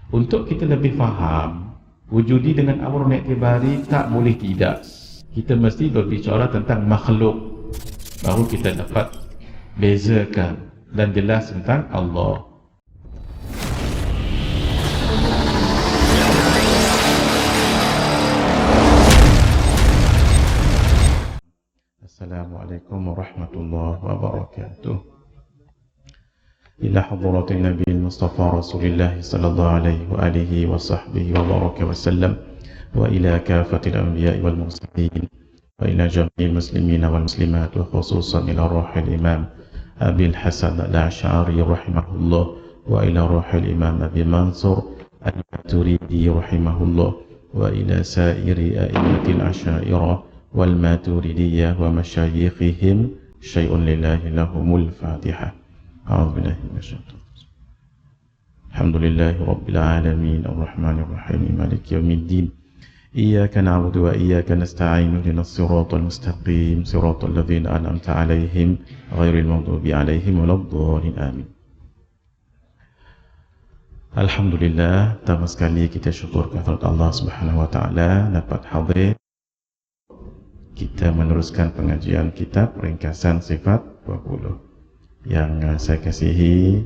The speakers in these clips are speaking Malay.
Untuk kita lebih faham wujudi dengan amr i'tibari, tak boleh tidak. Kita mesti berbicara tentang makhluk, baru kita dapat bezakan dan jelas tentang Allah. Assalamualaikum warahmatullahi wabarakatuh. Ila hadratin Nabi Mustafa Rasulullah sallallahu alaihi wa alihi wa sahbihi wa baraka wa sallam, wa ila kafatil anbiya'i wal mursalin, wa ila jami'il muslimin wal muslimat, wa khususan ila ruhil imam Abil Hasan al-Ash'ari rahimahullah, wa ila ruhil imam Abi Mansur al-Maturidi rahimahullah, wa ila sairi a'immatil Ash'ariyah wal Maturidiyah wa masyayikhihim syai'un lillahi lahumul Fatihah. أعوذ بالله من الشيطان الرجيم. الحمد لله رب العالمين الرحمن الرحيم مالك يوم الدين إياك نعبد وإياك نستعين اهدنا الصراط المستقيم صراط الذين أنعمت عليهم غير المغضوب عليهم ولا الضالين آمين. Alhamdulillah, pertama sekali kita syukur kehadirat Allah Subhanahu wa taala dapat hadir. Kita meneruskan pengajian kitab ringkasan sifat 20 yang saya kasihi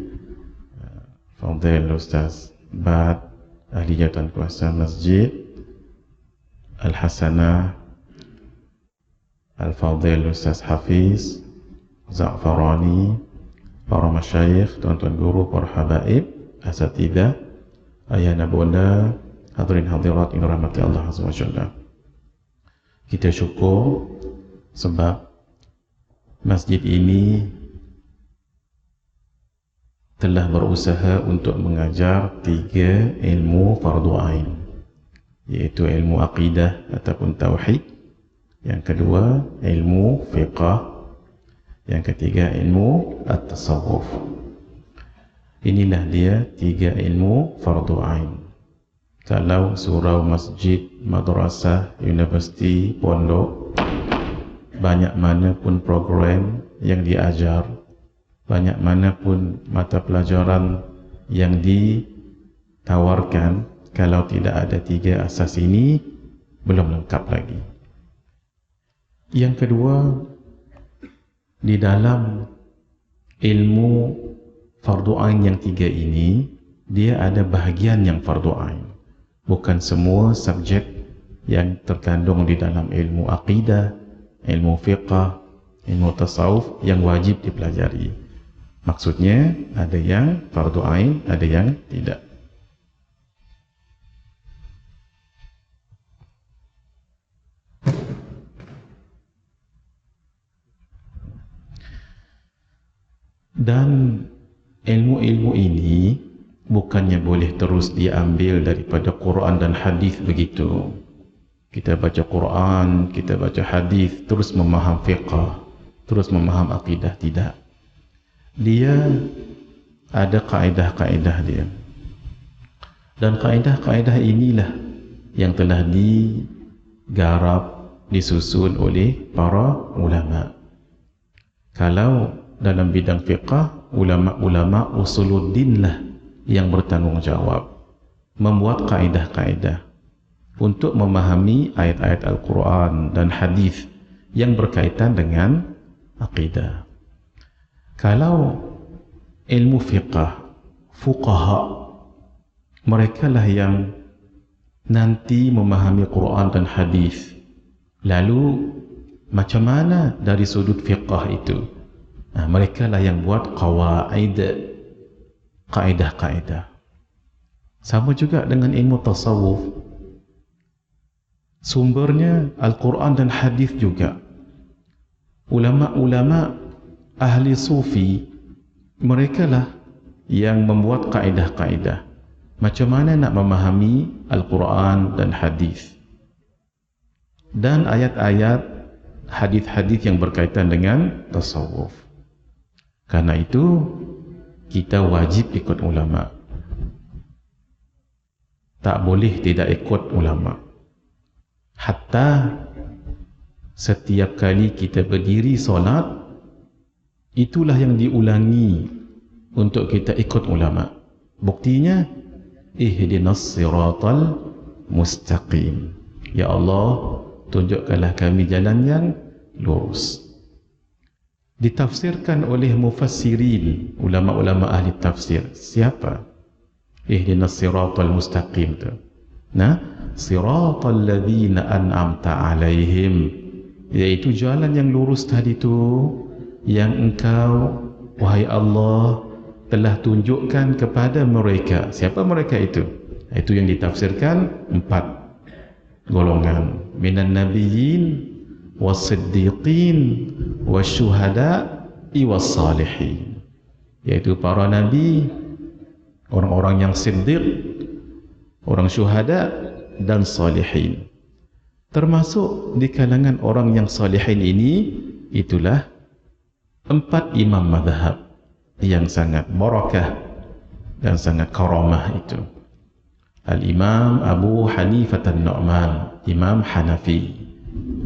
Fadil Ustaz Bad, ahli jawatan kuasa Masjid Al-Hasanah, Al-Fadil Ustaz Hafiz Za'farani, para masyayikh, tuan-tuan guru, para habaib, asatidah, ayah bunda, hadirin hadirat yang dirahmati Allah Azza wa Jalla. Kita syukur sebab masjid ini telah berusaha untuk mengajar 3 ilmu fardu ain, iaitu ilmu aqidah ataupun tauhid, yang kedua ilmu fiqh, yang ketiga ilmu at-tasawuf. Inilah dia 3 ilmu fardu ain. Kalau surau, masjid, madrasah, universiti, pondok, banyak mana pun program yang diajar, banyak mana pun mata pelajaran yang ditawarkan, kalau tidak ada 3 asas ini, belum lengkap lagi. Yang kedua, di dalam ilmu fardu ain yang 3 ini, dia ada bahagian yang fardu ain. Bukan semua subjek yang terkandung di dalam ilmu aqidah, ilmu fiqh, ilmu tasawuf yang wajib dipelajari. Maksudnya ada yang fardu ain, ada yang tidak. Dan ilmu-ilmu ini bukannya boleh terus diambil daripada Quran dan hadis begitu. Kita baca Quran, kita baca hadis, terus memaham fiqh, terus memaham akidah, tidak. Dia ada kaedah-kaedah dia. Dan kaedah-kaedah inilah yang telah digarap, disusun oleh para ulama. Kalau dalam bidang fiqh, ulama-ulama usuluddin lah yang bertanggungjawab membuat kaedah-kaedah untuk memahami ayat-ayat Al-Quran dan hadis yang berkaitan dengan akidah. Kalau ilmu fiqh, fuqaha, mereka lah yang nanti memahami Quran dan hadis. Lalu macam mana dari sudut fiqh itu? Mereka lah yang buat qawaid, kaedah-kaedah. Sama juga dengan ilmu tasawuf. Sumbernya Al-Quran dan hadis juga. Ulama-ulama ahli sufi, mereka lah yang membuat kaedah-kaedah. Macam mana nak memahami Al-Quran dan hadis. Dan ayat-ayat, hadis-hadis yang berkaitan dengan tasawuf. Karena itu, kita wajib ikut ulama. Tak boleh tidak ikut ulama. Hatta setiap kali kita berdiri solat, itulah yang diulangi untuk kita ikut ulama. Buktinya, ihdinas siratal mustaqim. Ya Allah, tunjukkanlah kami jalan yang lurus. Ditafsirkan oleh mufassirin, ulama-ulama ahli tafsir. Siapa ihdinas siratal mustaqim tu? Nah, siratal ladzina an'amta alaihim, yaitu jalan yang lurus tadi tu yang engkau, wahai Allah, telah tunjukkan kepada mereka. Siapa mereka itu? Itu yang ditafsirkan 4 golongan, minan nabiyyin was-siddiqin wasyuhada'i was-salihin, yaitu para nabi, orang-orang yang siddiq, orang syuhada dan salihin. Termasuk di kalangan orang yang salihin ini, itulah 4 imam mazhab yang sangat barakah dan sangat karamah itu. Al-Imam Abu Hanifah an-Nu'man, Imam Hanafi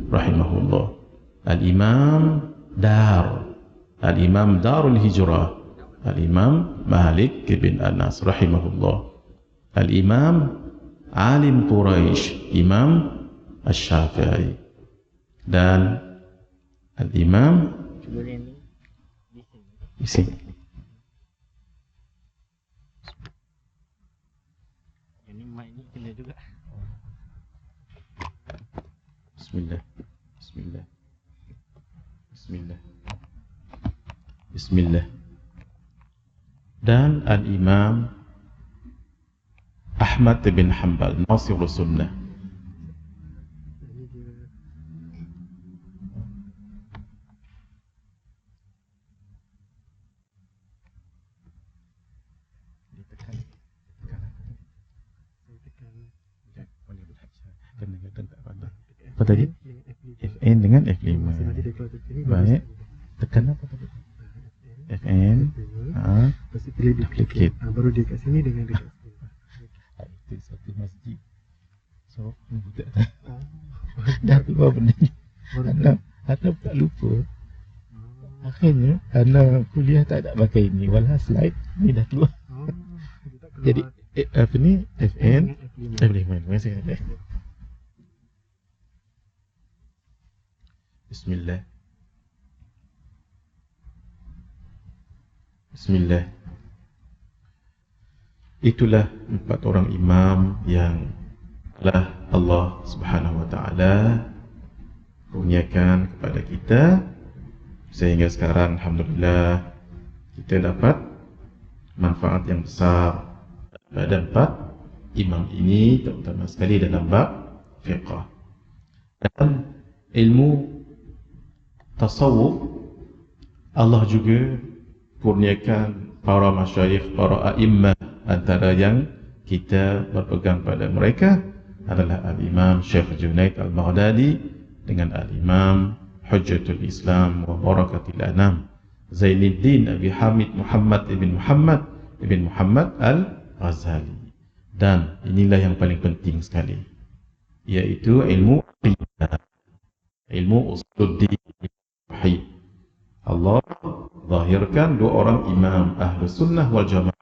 rahimahullah. Al-Imam Al-Imam Darul Hijrah, Al-Imam Malik bin Anas rahimahullah. Al-Imam Alim Quraisy, Imam Asy-Syafi'i. Dan Al-Imam di sini. Ini mic ini kena juga. Bismillah. Bismillah. Bismillah. Bismillah. Dan Al-Imam Ahmad bin Hanbal, Nasirus Sunnah. Apa tadi? FN dengan F5. Baik. Tekan apa tadi? FN. Pasti pilih duplicate. Baru dia kat sini dengan dekat sini. Itu satu masjid. So, budak dah keluar benda ni. Ana tak lupa. Akhirnya Ana kuliah tak ada pakai ini. Walhasil slide ni dah keluar. Jadi apa ni? FN F5. Masih ada. Bismillah. Bismillah. Itulah 4 orang imam yang telah Allah Subhanahu wa taala kurniakan kepada kita, sehingga sekarang alhamdulillah kita dapat manfaat yang besar pada 4 imam ini, terutama sekali dalam bab fiqh. Dan ilmu tasawuf Allah juga kurniakan para masyayikh, para a'immah. Antara yang kita berpegang pada mereka adalah Al-Imam Syekh Junaid Al-Baghdadi dengan Al-Imam Hujjatul Islam wa Barakatil Anam Zainuddin Abi Hamid Muhammad ibn Muhammad Al-Ghazali. Dan inilah yang paling penting sekali, yaitu ilmu aqidah, ilmu usuluddin. Allah zahirkan 2 orang imam Ahlus Sunnah wal Jamaah,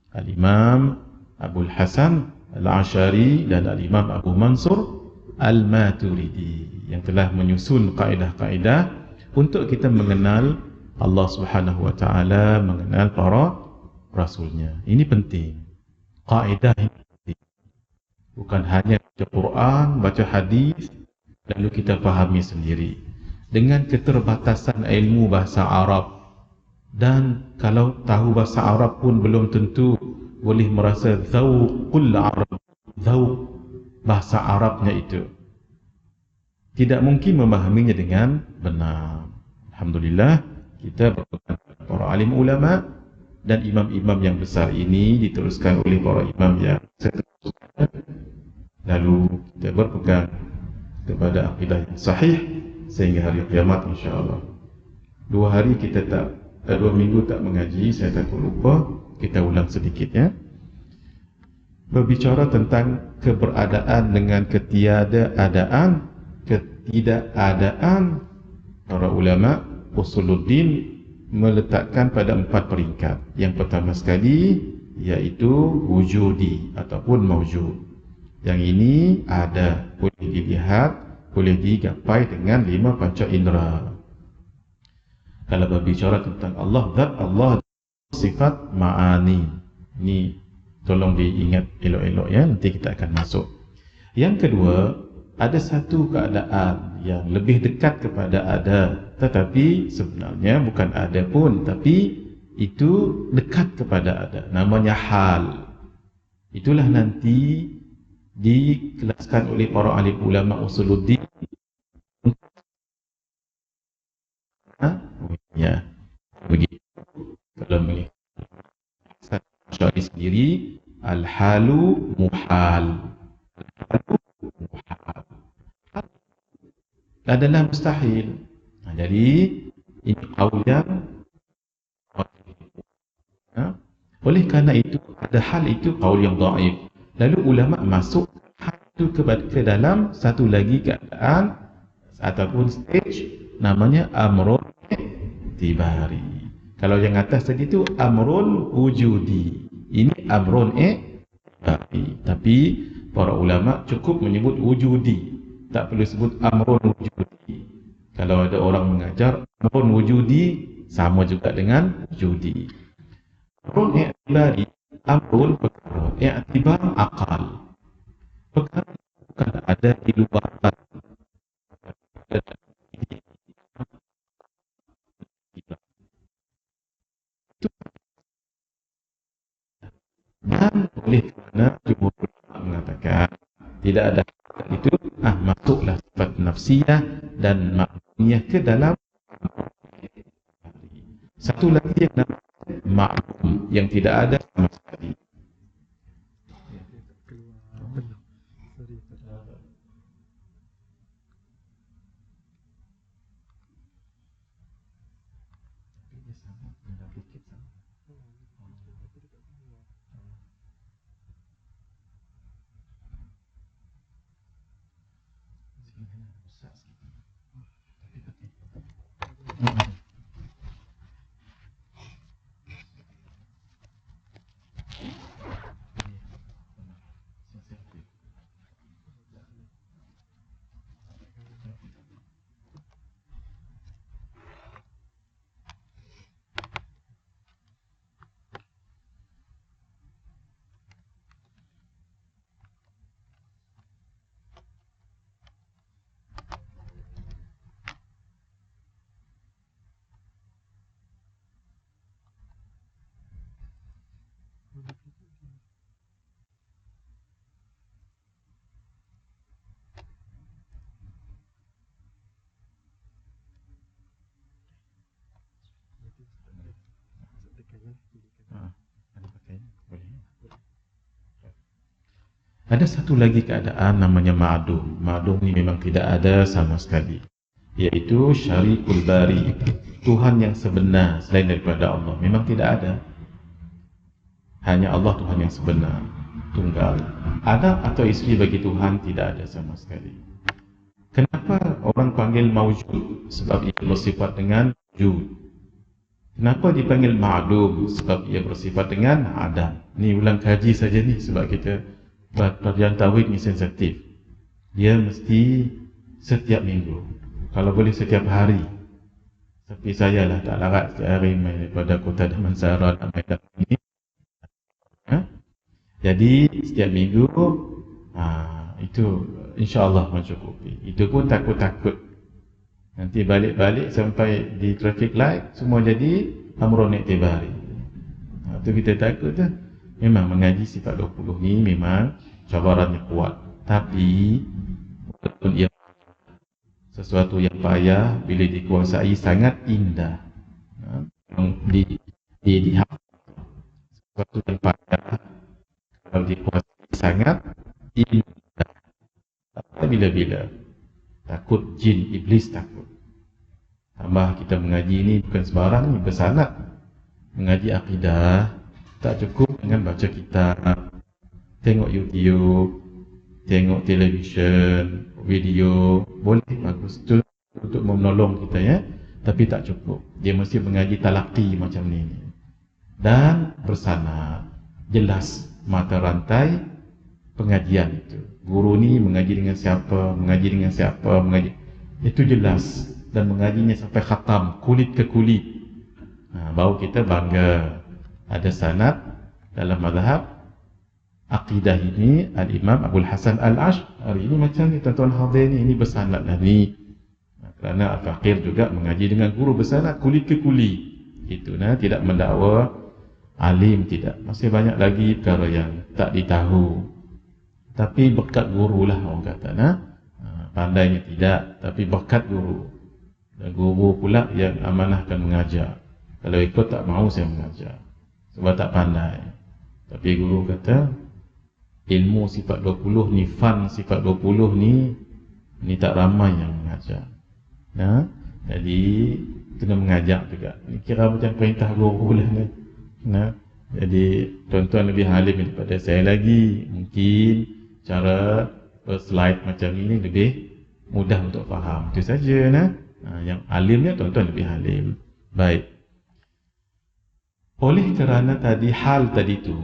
Al-Imam Abul Hasan Al-Ash'ari dan Al-Imam Abu Mansur Al-Maturidi, yang telah menyusun kaedah-kaedah untuk kita mengenal Allah Subhanahu wa taala, mengenal para rasulnya. Ini penting. Kaedah ini penting. Bukan hanya baca Quran, baca hadis lalu kita fahami sendiri. Dengan keterbatasan ilmu bahasa Arab, dan kalau tahu bahasa Arab pun belum tentu boleh merasa zauqul Arab, zauq bahasa Arabnya itu tidak mungkin memahaminya dengan benar. Alhamdulillah kita berpegang para alim ulama, dan imam-imam yang besar ini diteruskan oleh para imam yang seterusnya. Lalu kita berpegang kepada akidah yang sahih sehingga hari kiamat insya-Allah. 2 hari kita tak 2 minggu tak mengaji, saya takut lupa. Kita ulang sedikit ya. Berbicara tentang keberadaan dengan ketiadaan, para ulama usuluddin meletakkan pada 4 peringkat. Yang pertama sekali iaitu wujudi ataupun maujud. Yang ini ada, boleh dilihat, boleh digapai dengan 5 panca indera. Kalau berbicara tentang Allah, zat Allah, sifat ma'ani. Ini tolong diingat elok-elok ya, nanti kita akan masuk. Yang kedua, ada satu keadaan yang lebih dekat kepada ada, tetapi sebenarnya bukan ada pun, tapi itu dekat kepada ada, namanya hal. Itulah nanti dikelaskan oleh para alim ulama usuluddin. Ya, begitu. Kalau melihat Syar'i sendiri, al-halu muhal. Al-halu muhal adalah mustahil. Jadi ini qaul yang oleh kerana itu ada hal itu qaul yang dhaif. Lalu ulama masuk hal itu ke dalam satu lagi keadaan ataupun stage, namanya amrun i'tibari. Kalau yang atas tadi itu amrun wujudi, ini amrun i'tibari. Tapi para ulama cukup menyebut wujudi, tak perlu sebut amrun wujudi. Kalau ada orang mengajar amrun wujudi, sama juga dengan wujudi. Amrun i'tibari, amrun perkara, i'tibar akal. Perkara bukan ada di luar dan oleh kerana jumhur ulama mengatakan tidak ada itu, masuklah sifat nafsiyah dan ma'niyah ke dalam. Satu lagi yang namanya ma'lum, yang tidak ada sama sekali. Ada satu lagi keadaan namanya ma'dum. Ma'dum ini memang tidak ada sama sekali, yaitu syarikul bari, Tuhan yang sebenar selain daripada Allah. Memang tidak ada. Hanya Allah Tuhan yang sebenar, tunggal. Anak atau isteri bagi Tuhan tidak ada sama sekali. Kenapa orang panggil maujud? Sebab ia bersifat dengan wujud. Kenapa dipanggil ma'dum? Sebab ia bersifat dengan adam. Ni ulang kaji saja ni, sebab kita pelajaran tauhid ni sensitif. Dia mesti setiap minggu, kalau boleh setiap hari. Tapi saya lah tak larat setiap hari main daripada Kota Damansara sampai datang ini. Jadi setiap minggu itu insya-Allah mencukupi. Itu pun takut-takut nanti balik-balik sampai di traffic light semua jadi amrun i'tibari. Itu kita takut tu. Memang mengaji sifat 20 ni memang cabarannya kuat, tapi walaupun ia sesuatu yang payah, bila dikuasai sangat indah. Sesuatu yang payah kalau dikuasai sangat indah. Bila-bila takut jin, iblis takut. Tambah kita mengaji ni bukan sembarang ni, bersanad. Mengaji akidah tak cukup dengan baca kitab, tengok YouTube, tengok televisyen, video, boleh bagus tu untuk menolong kita ya, tapi tak cukup. Dia mesti mengaji talaqi macam ni dan bersanad. jelas mata rantai pengajian itu. Guru ni mengaji dengan siapa, mengaji. Itu jelas. Dan mengajinya sampai khatam, kulit ke kulit. Baru kita bangga. Ada sanad dalam mazhab akidah ini, Al-Imam Abdul Hasan Al-Ash'ari ini macam ni, tuan-tuan hadir ni, ini bersanad lah ni. Kerana Al-Faqir juga mengaji dengan guru bersanad, kulit ke kulit. Itu tidak mendakwa alim, tidak. Masih banyak lagi perkara yang tak ditahu. Tapi berkat guru lah orang kata. Pandainya tidak, tapi berkat guru. Dan guru pula yang amanahkan mengajar. Kalau ikut tak mahu saya mengajar, sebab tak pandai. Tapi guru kata, ilmu sifat 20 ni, fan sifat 20 ni tak ramai yang mengajar. Jadi kena mengajar juga. Ini kira macam perintah guru lah ni. Jadi tuan-tuan lebih alim daripada saya lagi. Mungkin cara slide macam ini lebih mudah untuk faham. Itu saja. Yang alimnya tuan-tuan lebih alim. Baik. Oleh kerana hal tadi tu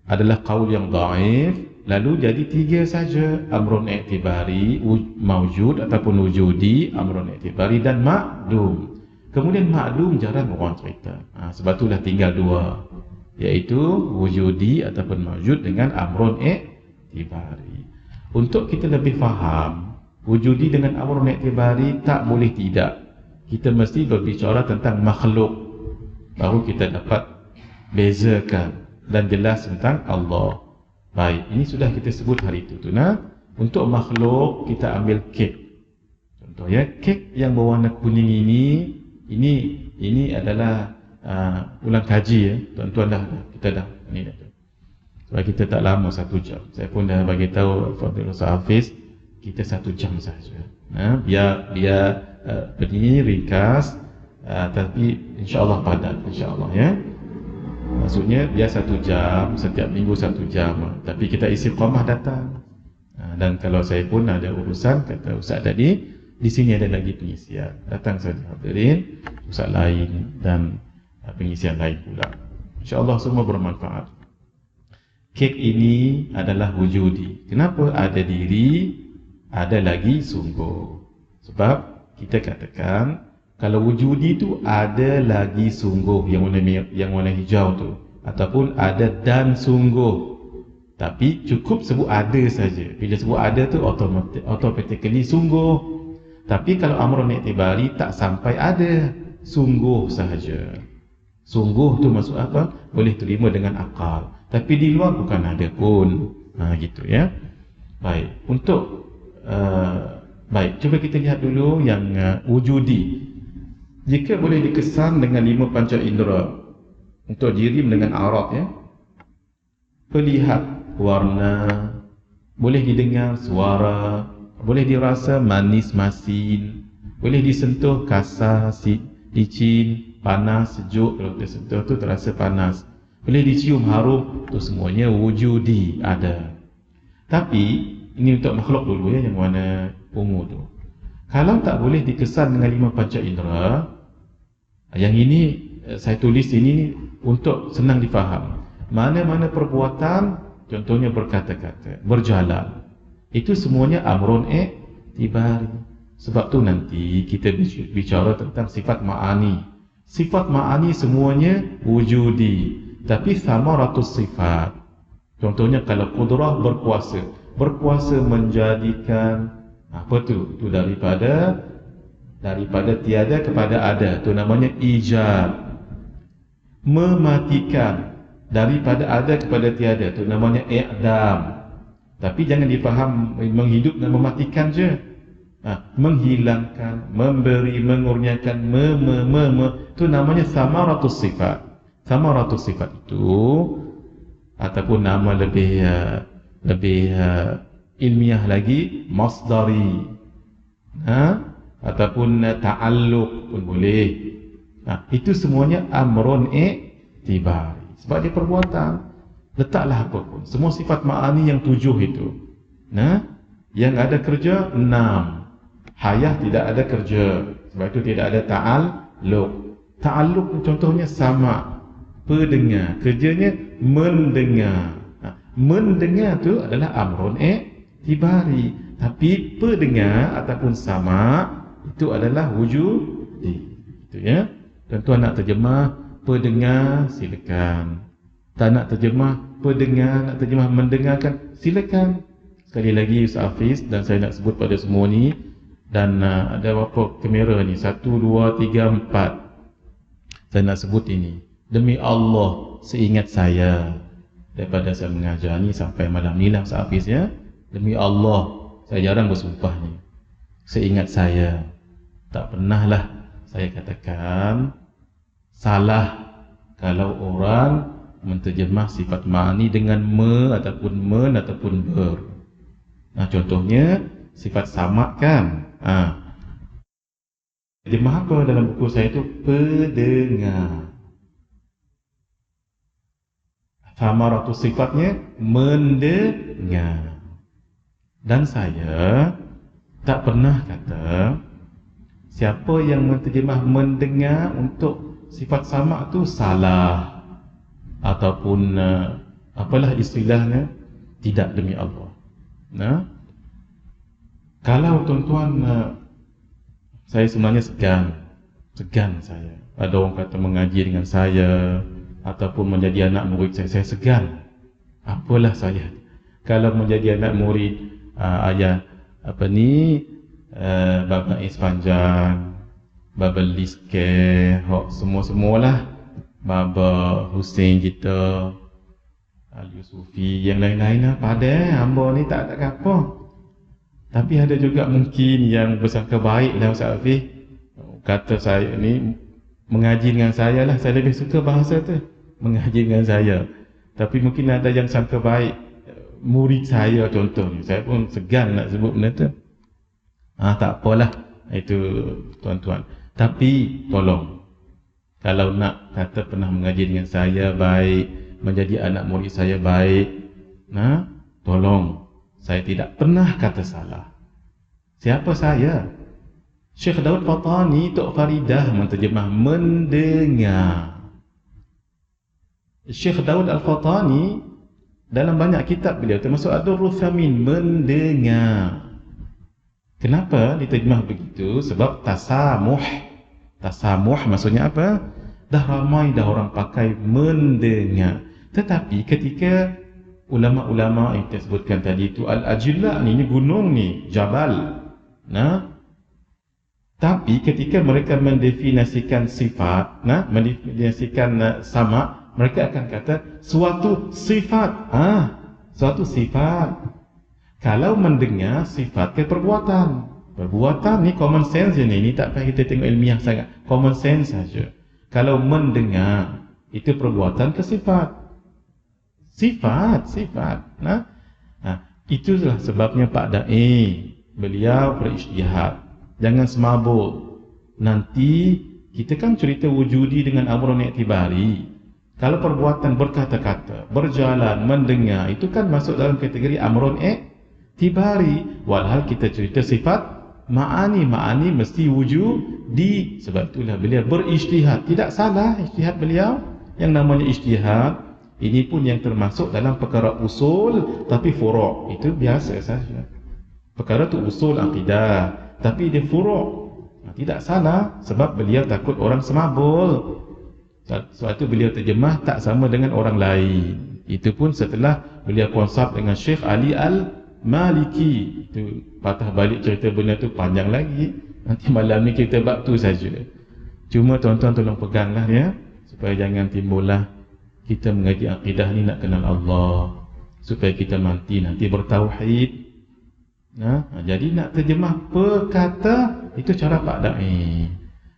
adalah qaul yang dhaif, lalu jadi 3 saja, amrun i'tibari, mawjud ataupun wujudi, amrun i'tibari dan ma'dum. Kemudian ma'dum jarang orang cerita. Sebab itulah tinggal 2, iaitu wujudi ataupun mawjud dengan amrun i'tibari. Untuk kita lebih faham wujudi dengan amrun i'tibari, tak boleh tidak, kita mesti berbicara tentang makhluk, baru kita dapat bezakan dan jelas tentang Allah. Baik, ini sudah kita sebut hari itu. Untuk makhluk kita ambil kek. Contoh ya, kek yang berwarna kuning ini adalah ulang kaji ya. Tuan-tuan kita dah ini dah. Sebab kita tak lama 1 jam. Saya pun dah bagi tahu Fadil Ustaz Hafiz, kita 1 jam saja. Biar berdiri ringkas, tapi insya-Allah padat, insya-Allah ya. Maksudnya dia 1 jam, setiap minggu 1 jam. Tapi kita istiqamah datang. Dan kalau saya pun ada urusan, kata Ustaz tadi, di sini ada lagi pengisian. Datang saja hadirin, Ustaz lain dan pengisian lain pula. InsyaAllah semua bermanfaat. Kek ini adalah wujudi. Kenapa ada diri, ada lagi sungguh? Sebab kita katakan, kalau wujudi itu ada lagi sungguh yang warna hijau tu, ataupun ada dan sungguh. Tapi cukup sebut ada saja. Bila sebut ada tu automatically sungguh. Tapi kalau amrun i'tibari tak sampai ada, sungguh sahaja. Sungguh tu maksud apa? Boleh terima dengan akal. Tapi di luar bukan ada pun. Gitu ya. Baik. Baik, cuba kita lihat dulu yang wujudi. Jika boleh dikesan dengan 5 panca indera, untuk jirim dengan arat ya, perlihat warna, boleh didengar suara, boleh dirasa manis masin, boleh disentuh kasar, licin, panas, sejuk. Kalau kita sentuh tu terasa panas. Boleh dicium harum, tu semuanya wujudi ada. Tapi ini untuk makhluk dulu ya, yang warna ungu tu. Kalau tak boleh dikesan dengan 5 panca indera, yang ini saya tulis ini untuk senang difaham. Mana-mana perbuatan, contohnya berkata-kata, berjalan, itu semuanya amrun i'tibari. Sebab tu nanti kita bicara tentang sifat ma'ani. Sifat ma'ani semuanya wujudi, tapi samaratus sifat. Contohnya kalau qudrah, berkuasa menjadikan apa tu? Itu daripada tiada kepada ada, itu namanya ijab. Mematikan, daripada ada kepada tiada, itu namanya i'dam. Tapi jangan difaham menghidup dan mematikan je. Menghilangkan, memberi, mengurniakan, itu namanya samaratus sifat. Samaratus sifat itu, ataupun nama lebih ilmiah lagi, masdari, ataupun ta'alluq pun boleh. Itu semuanya amrun i'tibari. Sebab dia perbuatan. Letaklah apa pun. Semua sifat ma'ani yang 7 itu. Yang ada kerja 6. Hayah tidak ada kerja. Sebab itu tidak ada ta'alluq. Ta'alluq contohnya sama. Pendengar, kerjanya mendengar. Mendengar tu adalah amrun i'tibari, tapi pendengar ataupun sama itu adalah wujudi. Itu ya. Tuan-tuan nak terjemah pendengar, silakan. Tak nak terjemah pendengar, nak terjemah mendengarkan, silakan. Sekali lagi Ustaz Hafiz, dan saya nak sebut pada semua ni, dan ada berapa kamera ni? 1, 2, 3, 4. Saya nak sebut ini. Demi Allah, seingat saya, daripada saya mengajar ni sampai malam ni lah Ustaz Hafiz ya. Demi Allah, saya jarang bersumpah ni. Seingat saya, tak pernahlah saya katakan salah kalau orang menterjemah sifat ma'ani dengan ataupun men ataupun ber. Contohnya sifat samak kan. Terjemah apa dalam buku saya tu? Pendengar. Samaratu sifatnya mendengar. Dan saya tak pernah kata siapa yang menterjemah mendengar untuk sifat samak tu salah ataupun apalah istilahnya, tidak, demi Allah. Kalau tuan-tuan, saya sebenarnya segan saya. Ada orang kata mengaji dengan saya ataupun menjadi anak murid saya segan. Apalah saya kalau menjadi anak murid ayah Baba Ispanjang, Baba Liske, semua-semualah, Baba Hussein kita, Al-Yusufi, yang lain-lain lah, pada hamba ni tak apa. Tapi ada juga mungkin yang bersangka baik lah Ustaz Hafiz, kata saya ni mengaji dengan saya lah, saya lebih suka bahasa tu, mengaji dengan saya. Tapi mungkin ada yang sangka baik murid saya contohnya, saya pun segan nak sebut benda tu. Tak apalah, itu tuan-tuan. Tapi tolong, kalau nak kata pernah mengaji dengan saya baik, menjadi anak murid saya baik, tolong, saya tidak pernah kata salah. Siapa saya? Syekh Daud Fatani, Tok Faridah menterjemah mendengar. Syekh Daud Al-Fatani dalam banyak kitab beliau, termasuk Ad-Durrul Thamin, mendengar. Kenapa diterjemah begitu? Sebab tasamuh. Tasamuh maksudnya apa? Dah ramai dah orang pakai mendengar. Tetapi ketika ulama-ulama yang kita sebutkan tadi itu, Al-Ajillah ni gunung ni, Jabal. Tapi ketika mereka mendefinisikan sifat, mendefinisikan sama, mereka akan kata suatu sifat. Suatu sifat. Kalau mendengar, sifat ke perbuatan. Perbuatan ni common sense je ni tak payah kita tengok ilmiah sangat, common sense saja. Kalau mendengar, itu perbuatan ke sifat? Sifat. Itulah sebabnya Pak Dai, beliau berijtihad. Jangan semabuk. Nanti kita kan cerita wujudi dengan amrun i'tibari. Kalau perbuatan berkata-kata, berjalan, mendengar, itu kan masuk dalam kategori amrun i'tibari. Walhal kita cerita sifat ma'ani mesti wujudi. Sebab itulah beliau berijtihad. Tidak salah ijtihad beliau. Yang namanya ijtihad, ini pun yang termasuk dalam perkara usul, tapi furu' itu biasa saja. Perkara tu usul akidah, tapi dia furu'. Tidak salah, sebab beliau takut orang semabul. Sebab itu beliau terjemah tak sama dengan orang lain. Itu pun setelah beliau konsult dengan Syekh Ali Al-Maliki. Itu patah balik cerita benda tu panjang lagi. Nanti malam ni kita bab tu saja. Cuma tuan-tuan tolong peganglah ya, supaya jangan timbullah kita mengaji akidah ni nak kenal Allah, supaya kita nanti bertauhid. Jadi nak terjemah perkata, itu cara Pak Dai.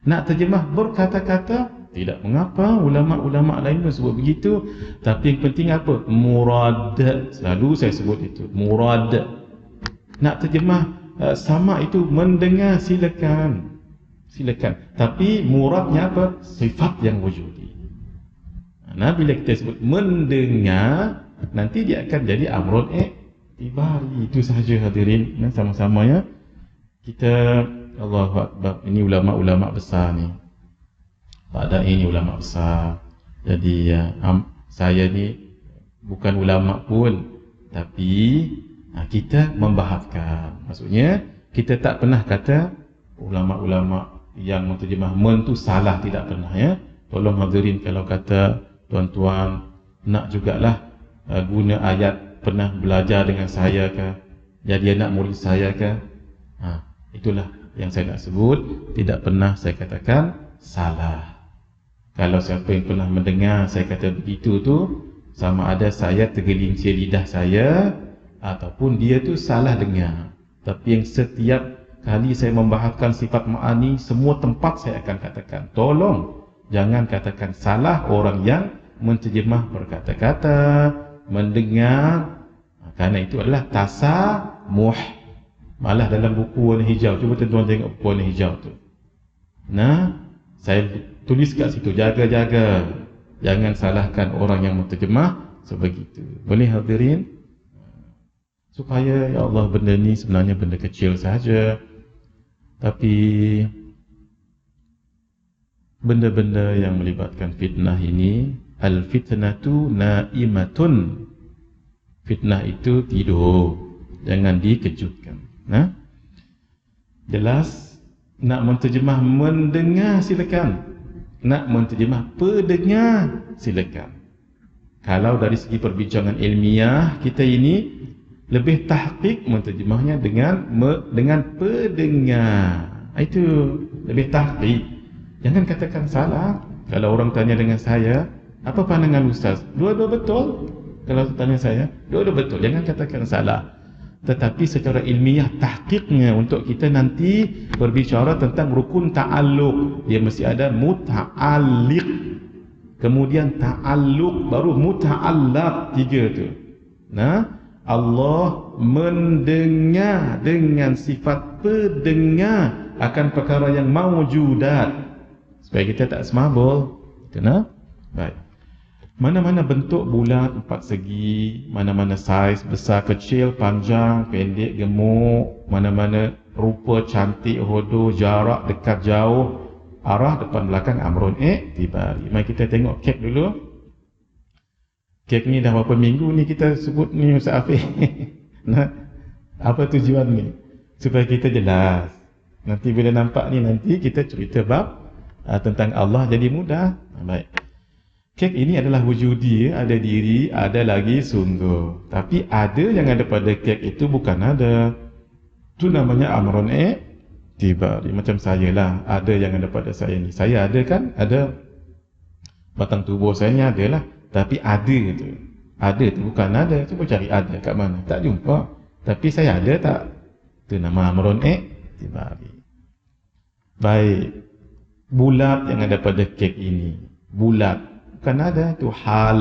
Nak terjemah berkata-kata, tidak mengapa, ulama-ulama lain pun sebut begitu. Tapi yang penting apa? Murad. Selalu saya sebut itu, murad. Nak terjemah sama itu mendengar, silakan. Tapi muradnya apa? Sifat yang wujudi. Bila kita sebut mendengar, nanti dia akan jadi amrun i'tibari. Itu sahaja hadirin, sama-sama ya. Kita, Allahu Akbar, ini ulama-ulama besar ni. Pak Dai ini ulama besar. Jadi saya ni bukan ulama pun, tapi kita membahaskan. Maksudnya kita tak pernah kata ulama-ulama yang menterjemah men tu salah, tidak pernah ya. Tolong hadirin, kalau kata tuan-tuan nak jugalah guna ayat, pernah belajar dengan saya ke, jadi anak murid saya ke, itulah yang saya nak sebut. Tidak pernah saya katakan salah. Kalau siapa yang pernah mendengar saya kata begitu tu, sama ada saya tergelincir lidah saya ataupun dia tu salah dengar. Tapi yang setiap kali saya membahaskan sifat ma'ani, semua tempat saya akan katakan, tolong jangan katakan salah orang yang menterjemah berkata-kata, mendengar, kerana itu adalah tasamuh. Malah dalam buku warna hijau, cuba tuan-tuan tengok buku warna hijau tu. Saya tulis kat situ, jaga-jaga jangan salahkan orang yang menterjemah sebegitu. Boleh hadirin? Supaya ya Allah, benda ni sebenarnya benda kecil sahaja, tapi benda-benda yang melibatkan fitnah ini, al-fitnatu naimatun. Fitnah itu tidur, jangan dikejutkan. Jelas. Nak menterjemah mendengar silakan, nak menterjemah pendengar silakan. Kalau dari segi perbincangan ilmiah, kita ini lebih tahqiq menterjemahnya dengan pendengar. Itu lebih tahqiq. Jangan katakan salah. Kalau orang tanya dengan saya, apa pandangan ustaz? Dua-dua betul. Kalau tanya saya, dua-dua betul. Jangan katakan salah. Tetapi secara ilmiah, tahqiqnya untuk kita nanti berbicara tentang rukun ta'alluq, dia mesti ada muta'alliq, kemudian ta'alluq, baru muta'allaq. Tiga tu. Allah mendengar dengan sifat pendengar akan perkara yang mawjudat, supaya kita tak semabul. Baik. Mana-mana bentuk bulat, empat segi, mana-mana saiz, besar, kecil, panjang, pendek, gemuk, mana-mana rupa, cantik, hodoh, jarak, dekat, jauh, arah, depan, belakang, amrun, i'tibari. Mari kita tengok kek dulu. Kek ni dah berapa minggu ni kita sebut ni Ustaz Hafiz. Apa tujuan ni? Supaya kita jelas. Nanti bila nampak ni, nanti kita cerita bab tentang Allah jadi mudah. Baik. Kek ini adalah wujudi, ada diri, ada lagi sungguh. Tapi ada yang ada pada kek itu bukan ada. Itu namanya amrun i'tibari. Macam saya lah, ada yang ada pada saya ni. Saya ada kan? Ada. Batang tubuh saya ni ada lah. Tapi ada tu. Ada tu bukan ada. Cuba cari ada kat mana. Tak jumpa. Tapi saya ada tak? Itu nama amrun i'tibari. Baik. Bulat yang ada pada kek ini. Bulat. Bukan ada, itu hal.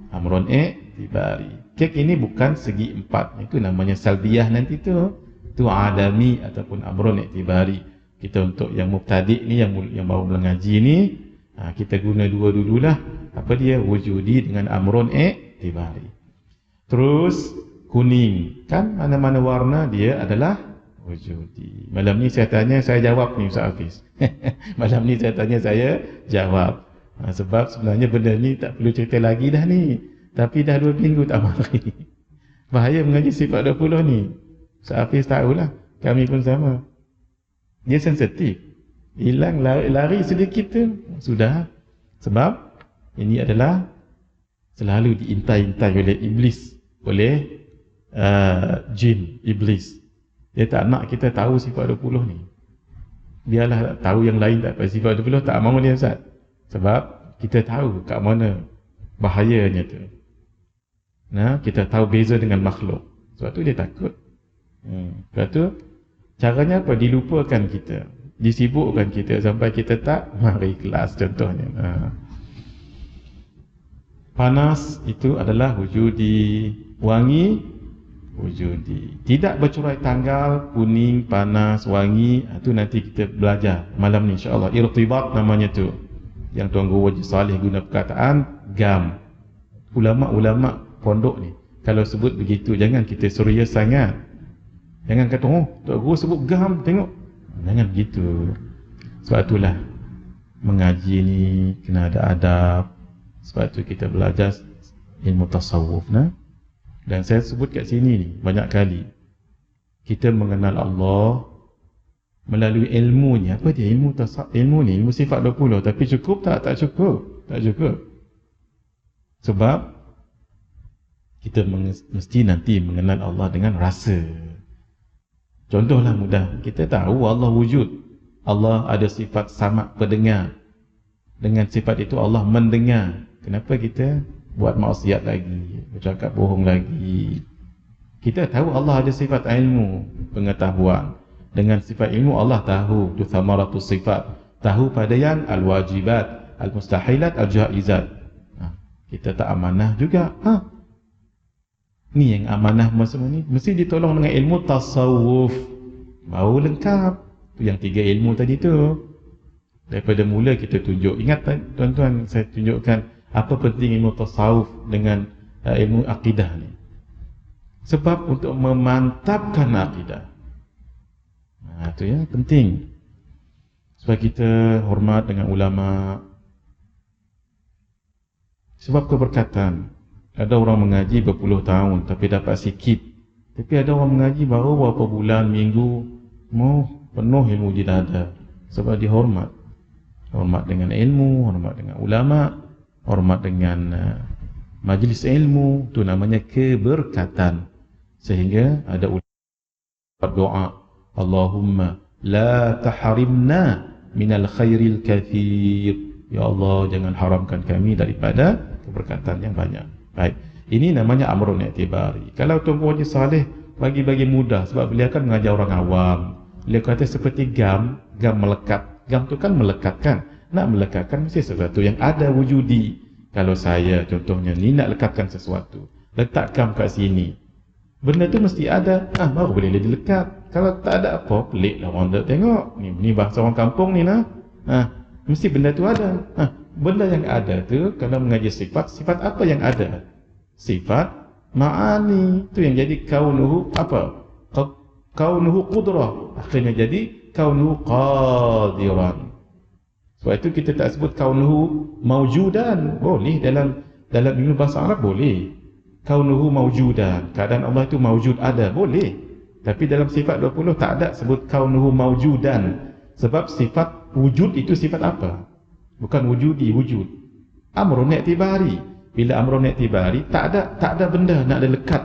Amrun i'tibari. Kek ini bukan segi empat. Itu namanya salbiyah nanti tu. Itu adami ataupun amrun i'tibari. Kita untuk yang mubtadi' ni, yang baru mengaji ni, kita guna dua dululah. Apa dia? Wujudi dengan amrun i'tibari. Terus kuning. Kan mana-mana warna dia adalah wujudi. Malam ni saya tanya, saya jawab ni Ustaz Hafiz. Malam ni saya tanya, saya jawab. Sebab sebenarnya benda ni tak perlu cerita lagi dah ni. Tapi dah 2 minggu tak mari. Bahaya mengaji sifat 20 ni. Ustaz Hafiz tahulah. Kami pun sama. Dia sensitif. Hilang, lari sedikit tu sudah. Sebab ini adalah selalu diintai-intai oleh iblis. Oleh jin, iblis. Dia tak nak kita tahu sifat 20 ni. Biarlah tahu yang lain tak apa. Sifat 20 tak mahu dia Ustaz. Sebab kita tahu kat mana bahayanya tu. Kita tahu beza dengan makhluk. Sebab tu dia takut. Sebab tu caranya apa? Dilupakan kita, disibukkan kita sampai kita tak mari kelas contohnya. Panas itu adalah wujudi, wangi wujudi. Tidak bercurai tanggal, kuning, panas, wangi. Itu nanti kita belajar malam ni insya-Allah. Irtibat namanya tu. Yang Tuan Guru Wajib Salih guna perkataan gam. Ulama-ulama pondok ni kalau sebut begitu, jangan kita serius sangat. Jangan kata, Tuan Guru sebut gam, tengok. Jangan begitu. Sebab itulah mengaji ni kena ada adab. Sebab tu kita belajar ilmu tasawuf. Dan saya sebut kat sini ni banyak kali, kita mengenal Allah melalui ilmunya. Apa dia ilmu ni? Ilmu sifat 20. Tapi cukup tak? Tak cukup. Tak cukup. Sebab kita mesti nanti mengenal Allah dengan rasa. Contohlah mudah, kita tahu Allah wujud. Allah ada sifat samad, pendengar. Dengan sifat itu Allah mendengar. Kenapa kita buat maksiat lagi, bercakap bohong lagi? Kita tahu Allah ada sifat ilmu, pengetahuan. Dengan sifat ilmu Allah tahu, itu thamaratus sifat. Tahu pada yang al-wajibat, al-mustahilat, al-jaizat. Kita tak amanah juga. Ni yang amanah semua ni mesti ditolong dengan ilmu tasawuf, baru lengkap. Tu yang 3 ilmu tadi tu. Daripada mula kita tunjuk. Ingat tuan-tuan, saya tunjukkan apa penting ilmu tasawuf dengan ilmu akidah ni. Sebab untuk memantapkan akidah. Itu ya penting. Sebab kita hormat dengan ulama. Sebab keberkatan. Ada orang mengaji berpuluh tahun tapi dapat sikit. Tapi ada orang mengaji baru beberapa bulan, minggu, mau penuh ilmu di dada. Sebab dihormat. Hormat dengan ilmu, hormat dengan ulama, hormat dengan majlis ilmu. Itu namanya keberkatan. Sehingga ada ulama doa, Allahumma la tahrimna minal khairil kathir. Ya Allah, jangan haramkan kami daripada keberkatan yang banyak. Baik, ini namanya amrun i'tibari. Kalau Tuan Haji Saleh bagi-bagi mudah, sebab beliau kan mengajar orang awam. Beliau kata seperti gam melekat. Gam tu kan melekatkan. Nak melekatkan mesti sesuatu yang ada wujudi. Kalau saya contohnya ni nak lekatkan sesuatu, letak gam kat sini, benda tu mesti ada, baru boleh dilekat. Kalau tak ada apa, pelik lah orang tak tengok. Ni bahasa orang kampung ni lah. Mesti benda tu ada. Benda yang ada tu, kalau mengaji sifat apa yang ada? Sifat ma'ani. Itu yang jadi kaunuhu apa? Kaunuhu qudrah. Akhirnya jadi kaunuhu qadiran. Sebab itu kita tak sebut kaunuhu mawjudan. Boleh dalam ilmu bahasa Arab boleh. Kaunuhu mawjudan. Keadaan Allah itu mawjud, ada. Boleh. Tapi dalam sifat 20 tak ada sebut kaunuhu mawjudan. Sebab sifat wujud itu sifat apa? Bukan wujudi, wujud. Amrun i'tibari. Bila amrun i'tibari, tak ada benda nak ada lekat.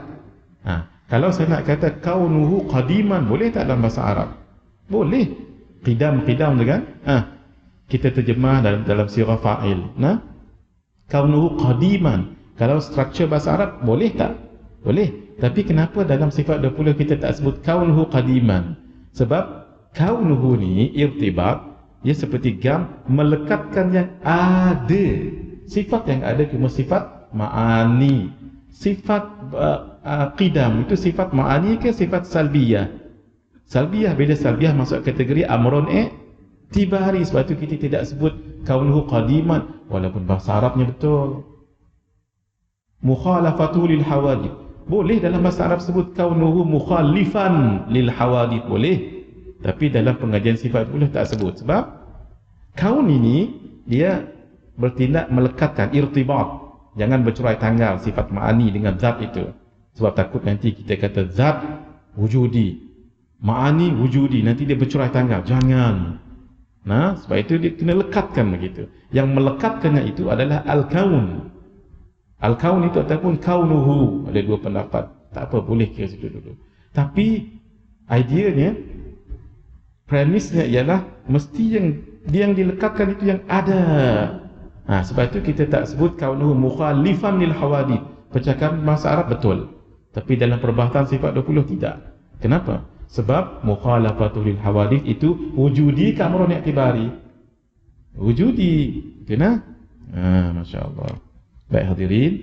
Kalau saya nak kata kaunuhu qadiman, boleh tak dalam bahasa Arab? Boleh. Qidam dengan kita terjemah dalam sirah fa'il. Kaunuhu qadiman. Kalau struktur bahasa Arab, boleh tak? Boleh. Tapi kenapa dalam sifat 20 kita tak sebut kaunuhu qadiman? Sebab kaunuhu ni irtibat, dia seperti gam melekatkan yang ada. Sifat yang ada cuma sifat ma'ani. Sifat qidam itu sifat ma'ani ke sifat salbiyah? Salbiyah, bila salbiyah masuk kategori amrun i'tibari. Sebab itu kita tidak sebut kaunuhu qadiman, walaupun bahasa Arabnya betul. Mukhalafatu lil hawadith. Boleh dalam bahasa Arab sebut kaunuhu mukhalifan lil hawadith, boleh. Tapi dalam pengajian sifat 20 tak sebut. Sebab kaun ini dia bertindak melekatkan, irtibat. Jangan bercerai tanggal sifat ma'ani dengan zat itu. Sebab takut nanti kita kata zat wujudi, ma'ani wujudi, nanti dia bercerai tanggal. Jangan. Sebab itu dia kena lekatkan begitu. Yang melekatkannya itu adalah al-kaun. Al-kaun itu ataupun kaunuhu. Ada dua pendapat. Tak apa, boleh kira situ dulu. Tapi ideanya, premisnya ialah mesti yang dilekatkan itu yang ada. Sebab itu kita tak sebut kaunuhu mukhalifan lil hawadith. Percakapan bahasa Arab betul, tapi dalam perbahasan sifat 20 tidak. Kenapa? Sebab mukhalafatu lil hawadith itu wujudi ke amrun i'tibari? Wujudi. Kena? Masya-Allah. Baik hadirin,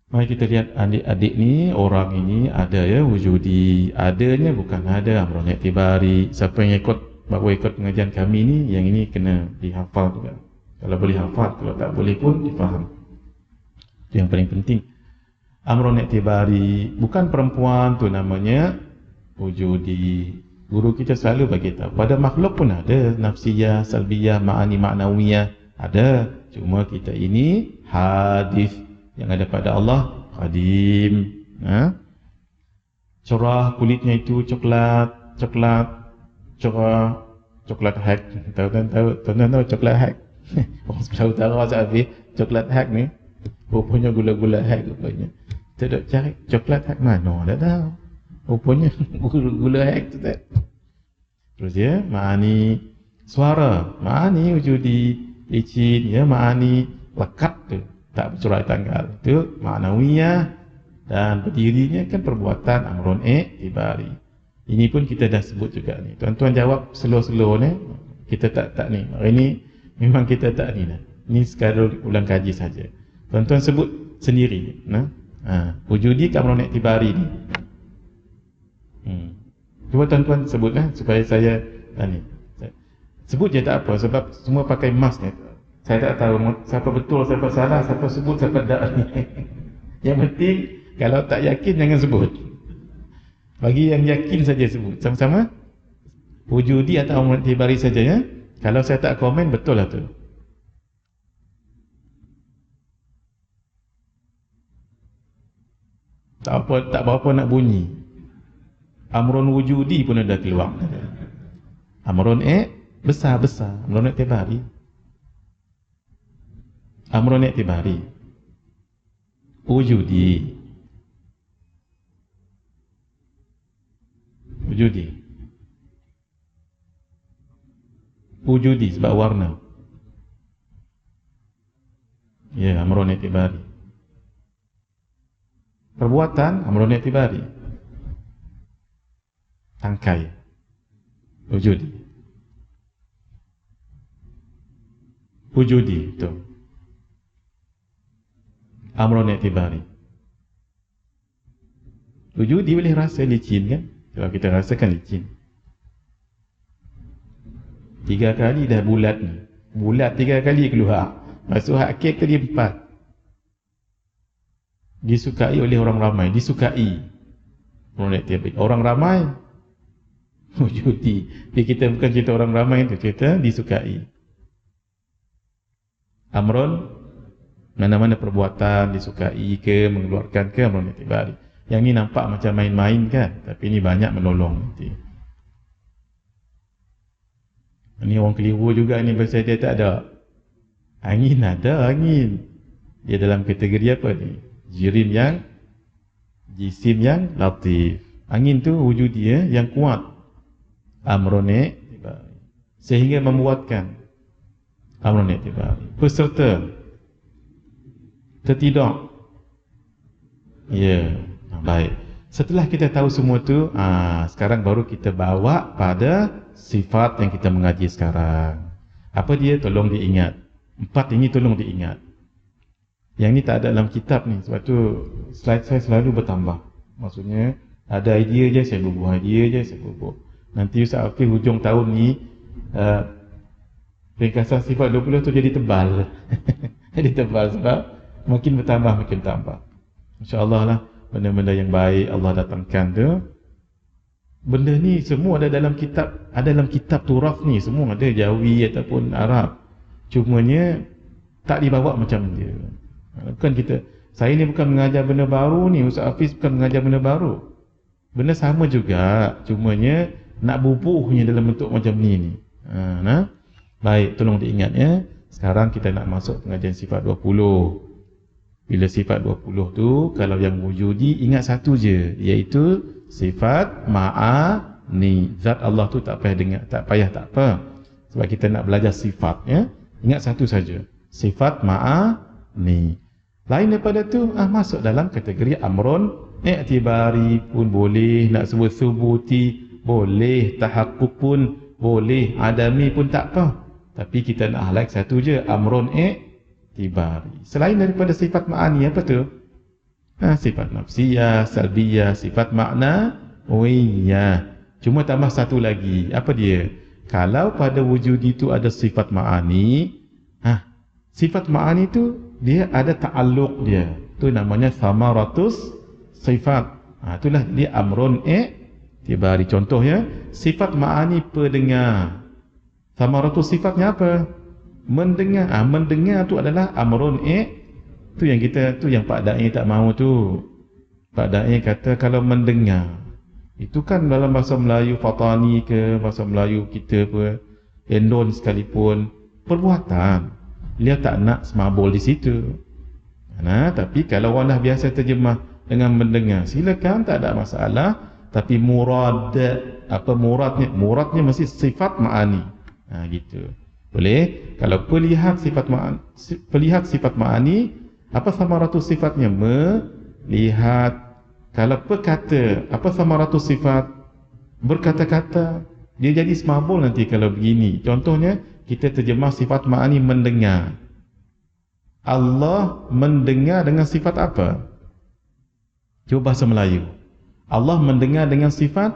mari kita lihat adik-adik ni, orang ini ada ya wujudi. Adanya bukan ada amrun i'tibari. Siapa yang baru ikut pengajian kami ni, yang ini kena dihafal juga. Kalau boleh hafal, kalau tak boleh pun difaham. Itu yang paling penting. Amrun i'tibari, bukan perempuan tu namanya wujudi. Guru kita selalu bagi tahu, pada makhluk pun ada nafsiyah, salbiyah, ma'ani ma'nawiyah, ada. Cuma kita ini hadis, yang ada pada Allah qadim. Cerah kulitnya itu coklat, coklat hack. Tahu coklat hack. Orang sebelah utara Azhar Habis coklat hack ni rupanya gula-gula hack rupanya. Kita duk cari coklat hack mana, tak tahu. Rupanya gula hack tu tak. Terus ya, ma'ani suara, ma'ani wujudi, licin, ya ma'ani lekat tu, tak bercerai tanggal. Itu ma'nawiyah, dan berdirinya kan perbuatan amrun i'tibari. Ini pun kita dah sebut juga ni. Tuan-tuan jawab slow-slow ni. Kita tak ni. Hari ni memang kita tak ni dah. Ni sekadar ulang kaji saja. Tuan-tuan sebut sendiri. Wujudi ke amrun i'tibari ni. Cuba tuan-tuan sebutlah supaya saya ni. Sebut je tak apa sebab semua pakai mask ni. Saya tak tahu siapa betul, siapa salah, siapa sebut, siapa tak ni. Yang penting kalau tak yakin jangan sebut. Bagi yang yakin saja sebut. Sama-sama wujudi atau amrun i'tibari saja ya. Kalau saya tak komen betul lah tu. Tak berapa nak bunyi. Amrun wujudi pun ada keluar. Amrun besar-besar. Amrun i'tibari. Amrun i'tibari. Wujudi. Wujudi sebab warna. Ya, amrun i'tibari. Perbuatan amrun i'tibari. Tangkai wujudi itu amrun i'tibari. Wujudi boleh rasa licin kan? Kalau kita rasakan licin 3 kali dah bulat ni. Bulat 3 kali keluar. Masuk hak kek tadi 4. Disukai oleh orang ramai. Disukai orang ramai wujudi. Jadi kita bukan cerita orang ramai itu, cerita disukai. Amrun mana-mana perbuatan disukai ke, mengeluarkan ke, amrun i'tibari. Yang ni nampak macam main-main kan, tapi ni banyak menolong nanti. Ini orang keliru juga ni, bahasa dia tak ada. Angin ada, angin. Dia dalam kategori apa ni? Jisim yang latif. Angin tu wujudi ya, yang kuat. Amrun i'tibari. Sehingga membuatkan amrun i'tibari. Peserta tertidak. Ya, baik. Setelah kita tahu semua tu, sekarang baru kita bawa pada sifat yang kita mengaji sekarang. Apa dia? Tolong diingat. 4 ini tolong diingat. Yang ni tak ada dalam kitab ni. Sebab tu slide saya selalu bertambah. Maksudnya ada idea je saya bubuh. Nanti Ustaz Hafiz hujung tahun ni ringkasan sifat 20 tu jadi tebal. Jadi tebal sebab makin bertambah makin tambah. InsyaAllah lah benda-benda yang baik Allah datangkan tu. Benda ni semua ada dalam kitab. Ada dalam kitab turaf ni. Semua ada Jawi ataupun Arab. Cumanya tak dibawa macam dia. Bukan kita. Saya ni bukan mengajar benda baru ni. Ustaz Hafiz bukan mengajar benda baru. Benda sama juga. Cumanya nak bubuhnya dalam bentuk macam ni. Baik, tolong diingat ya. Sekarang kita nak masuk pengajian sifat 20. Bila sifat 20 tu, kalau yang wujudi ingat satu je, iaitu sifat ma'ani. Zat Allah tu tak payah dengar, tak apa. Sebab kita nak belajar sifat ya. Ingat satu saja. Sifat ma'ani. Lain daripada tu, masuk dalam kategori amrun i'tibari pun boleh, nak sebut subuti boleh, tahakkuk pun boleh, adami pun tak apa. Tapi kita nak highlight satu je, amrun i'tibari. Selain daripada sifat ma'ani, apa tu? Sifat nafsiyah, salbiyah, sifat ma'nawiyah. Cuma tambah satu lagi. Apa dia? Kalau pada wujud itu ada sifat ma'ani, sifat ma'ani tu dia ada ta'alluq dia. Tu namanya samaratus sifat. Itulah dia amrun i'tibari. Contoh ya, sifat ma'ani pendengar. Samaratus sifatnya apa? mendengar. Mendengar tu adalah amrun tu yang kita, tu yang Pak Dai tak mahu tu. Pak Dai kata kalau mendengar itu kan dalam bahasa Melayu fatani ke bahasa Melayu kita apa endon sekalipun perbuatan, dia tak nak semabul di situ. Nah, tapi kalau orang dah biasa terjemah dengan mendengar, silakan, tak ada masalah. Tapi murad, apa muradnya? Muradnya mesti sifat ma'ani. Gitu. Boleh? Kalau pelihat sifat ma'ani, apa samaratu sifatnya? Melihat. Kalau perkata, apa samaratu sifat? Berkata-kata. Dia jadi semabul nanti kalau begini. Contohnya, kita terjemah sifat ma'ani mendengar. Allah mendengar dengan sifat apa? Cuba bahasa Melayu. Allah mendengar dengan sifat,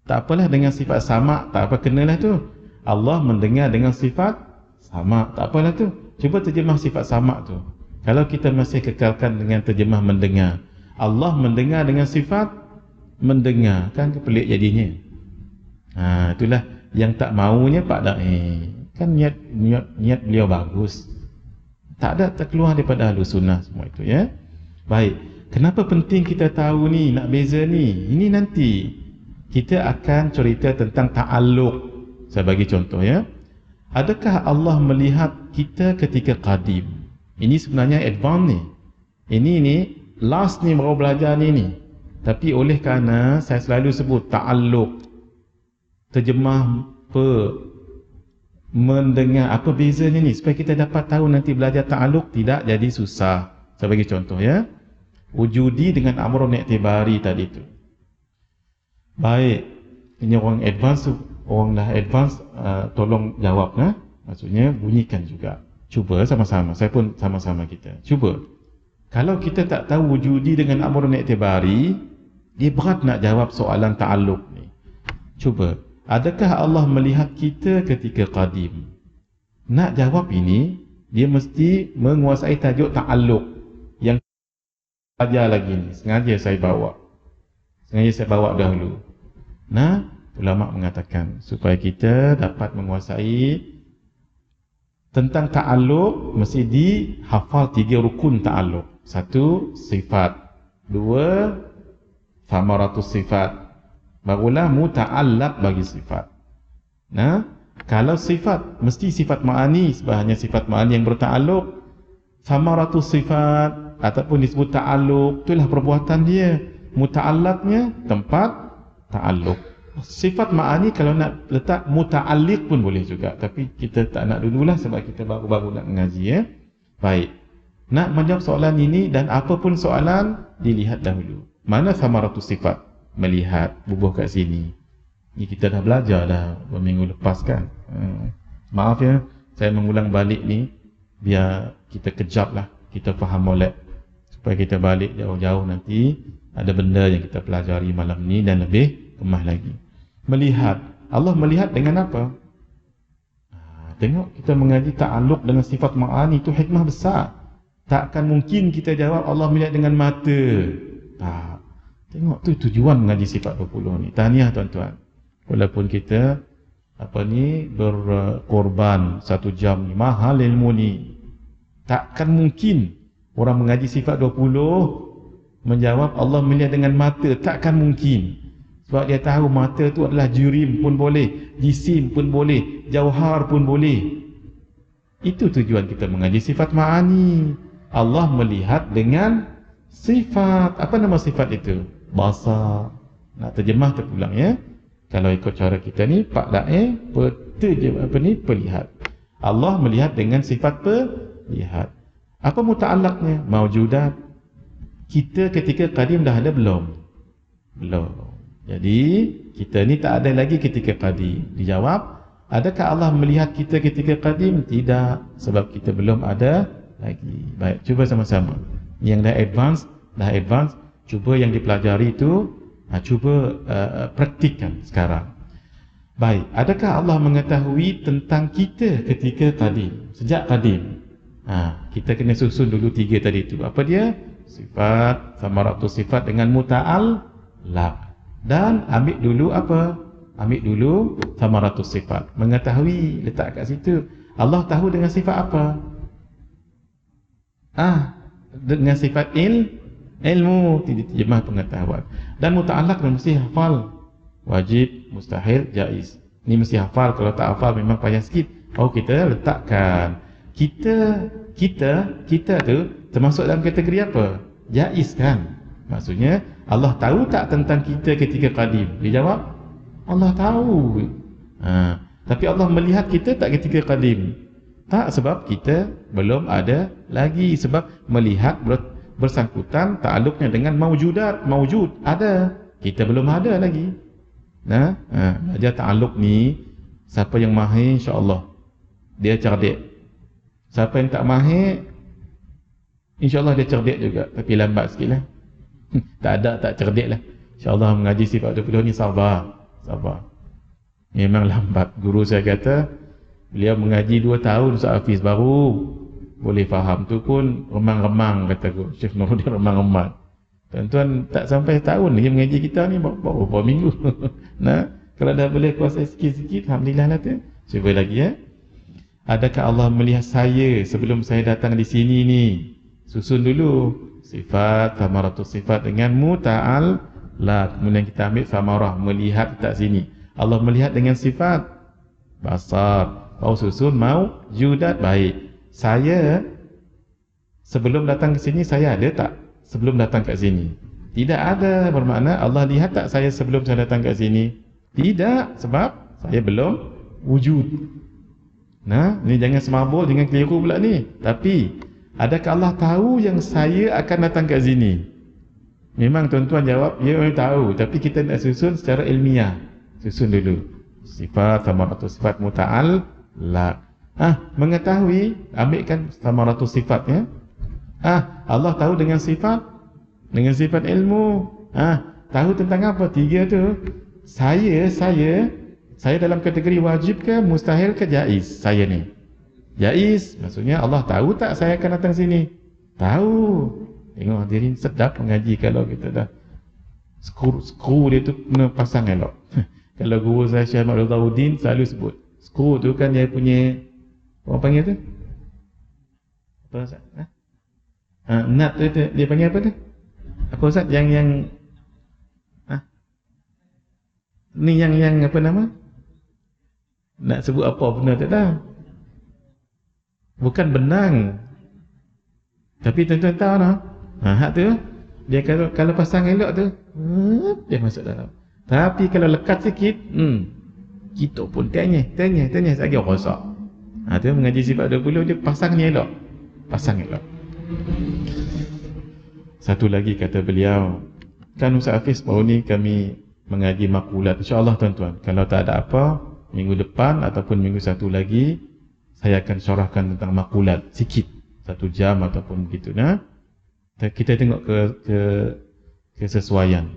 tak apalah dengan sifat sama, tak apa, kenalah tu. Allah mendengar dengan sifat sama, tak apalah tu. Cuba terjemah sifat sama tu. Kalau kita masih kekalkan dengan terjemah mendengar, Allah mendengar dengan sifat mendengar, kan pelik jadinya. Itulah yang tak maunya Pak Dai. Kan niat beliau bagus. Tak ada terkeluar daripada Ahlus Sunnah semua itu, ya. Baik. Kenapa penting kita tahu ni, nak beza ni? Ini nanti kita akan cerita tentang ta'alluq. Saya bagi contoh, ya. Adakah Allah melihat kita ketika qadim? Ini sebenarnya advance ni. Ini ni last ni baru belajar ni. Tapi oleh kerana saya selalu sebut ta'alluq, terjemah mendengar, apa bezanya ni, supaya kita dapat tahu nanti belajar ta'alluq tidak jadi susah. Saya bagi contoh, ya. Wujudi dengan amrun i'tibari tadi tu. Baik, ini orang advance tu, orang dah advance, tolong jawab, maksudnya bunyikan juga. Cuba sama-sama, saya pun sama-sama kita. Cuba. Kalau kita tak tahu wujudi dengan amrun i'tibari, dia berat nak jawab soalan ta'alluq ni. Cuba. Adakah Allah melihat kita ketika qadim? Nak jawab ini, dia mesti menguasai tajuk ta'alluq yang belajar lagi ni. Sengaja saya bawa dahulu. Nah, ulama mengatakan supaya kita dapat menguasai tentang ta'alluq, mesti dihafal 3 rukun ta'alluq. 1, sifat. 2, samaratus sifat. Barulah muta'allaq bagi sifat. Nah, kalau sifat, mesti sifat ma'ani, sebenarnya sifat ma'ani yang berta'alluq. Samaratus sifat ataupun disebut ta'alluq, itulah perbuatan dia. Muta'allaqnya tempat ta'alluq. Sifat ma'ani kalau nak letak muta'alliq pun boleh juga, tapi kita tak nak dululah sebab kita baru-baru nak mengaji, ya. Baik. Nak menjawab soalan ini dan apapun soalan, dilihat dahulu. Mana samaratus sifat? Melihat, bubuh kat sini. Ini kita dah belajar dah berminggu lepas kan. Maaf ya, saya mengulang balik ni biar kita kejap lah, kita faham molek, supaya kita balik jauh-jauh nanti ada benda yang kita pelajari malam ni dan lebih kemah lagi. Melihat, Allah melihat dengan apa? Tengok, kita mengaji ta'alluq dengan sifat ma'ani, itu hikmah besar. Takkan mungkin kita jawab Allah melihat dengan mata. Tak. Tengok tu tujuan mengaji sifat 20 ni. Tahniah tuan-tuan. Walaupun kita berkorban 1 jam ni, mahal ilmu ni. Takkan mungkin orang mengaji sifat 20 menjawab Allah melihat dengan mata. Takkan mungkin. Sebab dia tahu mata tu adalah jurim pun boleh, jisim pun boleh, jauhar pun boleh. Itu tujuan kita mengaji sifat ma'ani. Allah melihat dengan sifat. Apa nama sifat itu? Basar. Nak terjemah terpulang, ya. Kalau ikut cara kita ni, Pak Dai pelihat. Allah melihat dengan sifat pelihat. Apa muta'allaqnya? Maujudat. Kita ketika qadim dah ada belum? Belum. Jadi kita ni tak ada lagi ketika qadim. Dijawab, adakah Allah melihat kita ketika qadim? Tidak, sebab kita belum ada lagi. Baik, cuba sama-sama. Yang dah advance, cuba yang dipelajari itu, cuba praktikkan sekarang. Baik, adakah Allah mengetahui tentang kita ketika qadim? Sejak qadim. Kita kena susun dulu 3 tadi itu. Apa dia? Sifat, samaratus sifat dengan muta'allaq. Dan ambil dulu apa? Ambil dulu samaratus sifat. Mengetahui, letak kat situ. Allah tahu dengan sifat apa? Dengan sifat ilmu, terjemah pengetahuan. Dan muta'allaq mesti hafal. Wajib, mustahil, jaiz. Ni mesti hafal, kalau tak hafal memang payah sikit. Kita letakkan. Kita tu termasuk dalam kategori apa? Jaiz kan? Maksudnya Allah tahu tak tentang kita ketika qadim? Dia jawab, Allah tahu. Tapi Allah melihat kita tak ketika qadim? Tak, sebab kita belum ada lagi. Sebab melihat bersangkutan ta'alluqnya dengan mawjudat. Mawjud, ada. Kita belum ada lagi. Belajar ta'alluq ni, siapa yang mahir insya-Allah dia cerdik. Siapa yang tak mahir, insya-Allah dia cerdik juga, tapi lambat sikit lah. tak cerdik lah. InsyaAllah mengaji sifat 20 ni sabar. Memang lambat. Guru saya kata, beliau mengaji 2 tahun Ustaz Hafiz baru boleh faham. Tu pun remang-remang, kata guru Syekh Nuruddin, remang-remang. Tuan-tuan tak sampai tahun lagi mengaji kita ni, berapa minggu. Kalau dah boleh kuasai sikit-sikit, alhamdulillah lah tu. Cuba lagi ya. Adakah Allah melihat saya sebelum saya datang di sini ni? Susun dulu sifat, thamaratus sifat dengan muta'al-laq. Kemudian kita ambil thamarah, melihat tak sini. Allah melihat dengan sifat basar. Susun maujudat, baik. Saya sebelum datang ke sini, saya ada tak sebelum datang ke sini? Tidak ada. Bermakna Allah lihat tak saya sebelum saya datang ke sini? Tidak, sebab saya belum wujud. Ni jangan semabur, jangan keliru pula ni. Tapi adakah Allah tahu yang saya akan datang ke sini? Memang tuan-tuan jawab, ya memang tahu. Tapi kita nak susun secara ilmiah. Susun dulu sifat, thamaratus sifat, muta'al-laq. Mengetahui, ambilkan thamaratus sifat ya. Allah tahu dengan sifat ilmu. Tahu tentang apa? 3 tu. Saya dalam kategori wajib ke, mustahil ke, jaiz? Saya ni jaiz. Maksudnya Allah tahu tak saya akan datang sini? Tahu. Tengok hadirin, sedap mengaji kalau kita dah skru dia tu kena pasang elok. Kalau guru saya Syekh Ahmad Ridauddin selalu sebut, skru tu kan dia punya, orang panggil tu apa Ustaz? Nut tu dia panggil apa tu? Apa Ustaz? Yang ni yang apa nama? Nak sebut apa benda tu dah? Bukan benang. Tapi tuan-tuan tahu tak? Hak tu dia kalau pasang elok tu, dia masuk dalam. Tapi kalau lekat sikit, kita pun tanya lagi rosak. Tu mengaji sifat 20 dia pasang ni elok. Pasang elok. Satu lagi kata beliau, kan Ustaz Hafiz baru ni kami mengaji makulat. InsyaAllah tuan-tuan, kalau tak ada apa, minggu depan ataupun minggu satu lagi, saya akan syarahkan tentang makulat sikit, 1 jam ataupun begitu. Kita tengok ke kesesuaian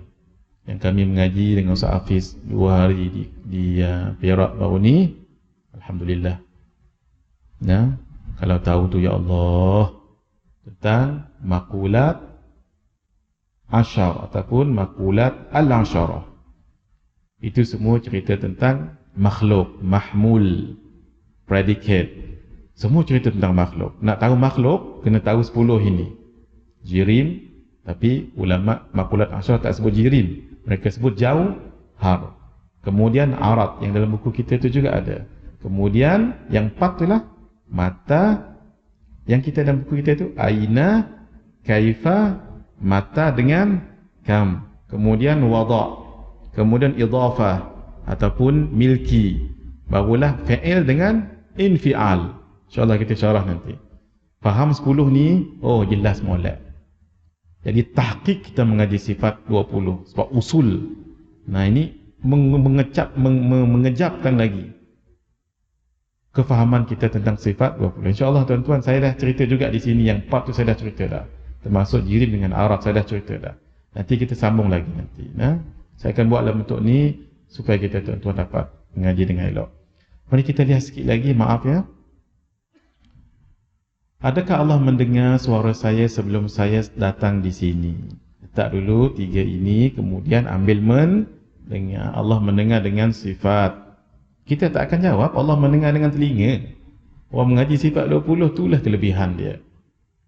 yang kami mengaji dengan Ustaz Hafiz 2 hari di Perak baru ni. Alhamdulillah. Kalau tahu tu ya Allah tentang makulat asyar ataupun makulat al-asyarah, itu semua cerita tentang makhluk, mahmul, predicate, semua cerita tentang makhluk. Nak tahu makhluk, kena tahu 10 ini. Jirim, tapi ulama makulat asyar tak sebut jirim, mereka sebut jauhar. Kemudian arat, yang dalam buku kita tu juga ada. Kemudian yang 4 tu lah mata, yang kita dalam buku kita tu aina, kaifa, mata dengan kam. Kemudian wada', kemudian idhafah ataupun milki, barulah fi'il dengan infial. InsyaAllah kita syarah nanti. Faham 10 ni, jelas molek. Jadi tahqiq kita mengaji sifat 20 sebab usul. Ini mengejapkan lagi kefahaman kita tentang sifat 20. InsyaAllah tuan-tuan, saya dah cerita juga di sini, yang 4 tu saya dah cerita dah. Termasuk jirim dengan arat saya dah cerita dah. Nanti kita sambung lagi nanti. Saya akan buat dalam bentuk ni supaya kita tuan-tuan dapat mengaji dengan elok. Mari kita lihat sikit lagi, maaf ya. Adakah Allah mendengar suara saya sebelum saya datang di sini? Letak dulu 3 ini, kemudian ambil mendengar. Allah mendengar dengan sifat. Kita tak akan jawab Allah mendengar dengan telinga. Orang mengaji sifat 20, itulah kelebihan dia.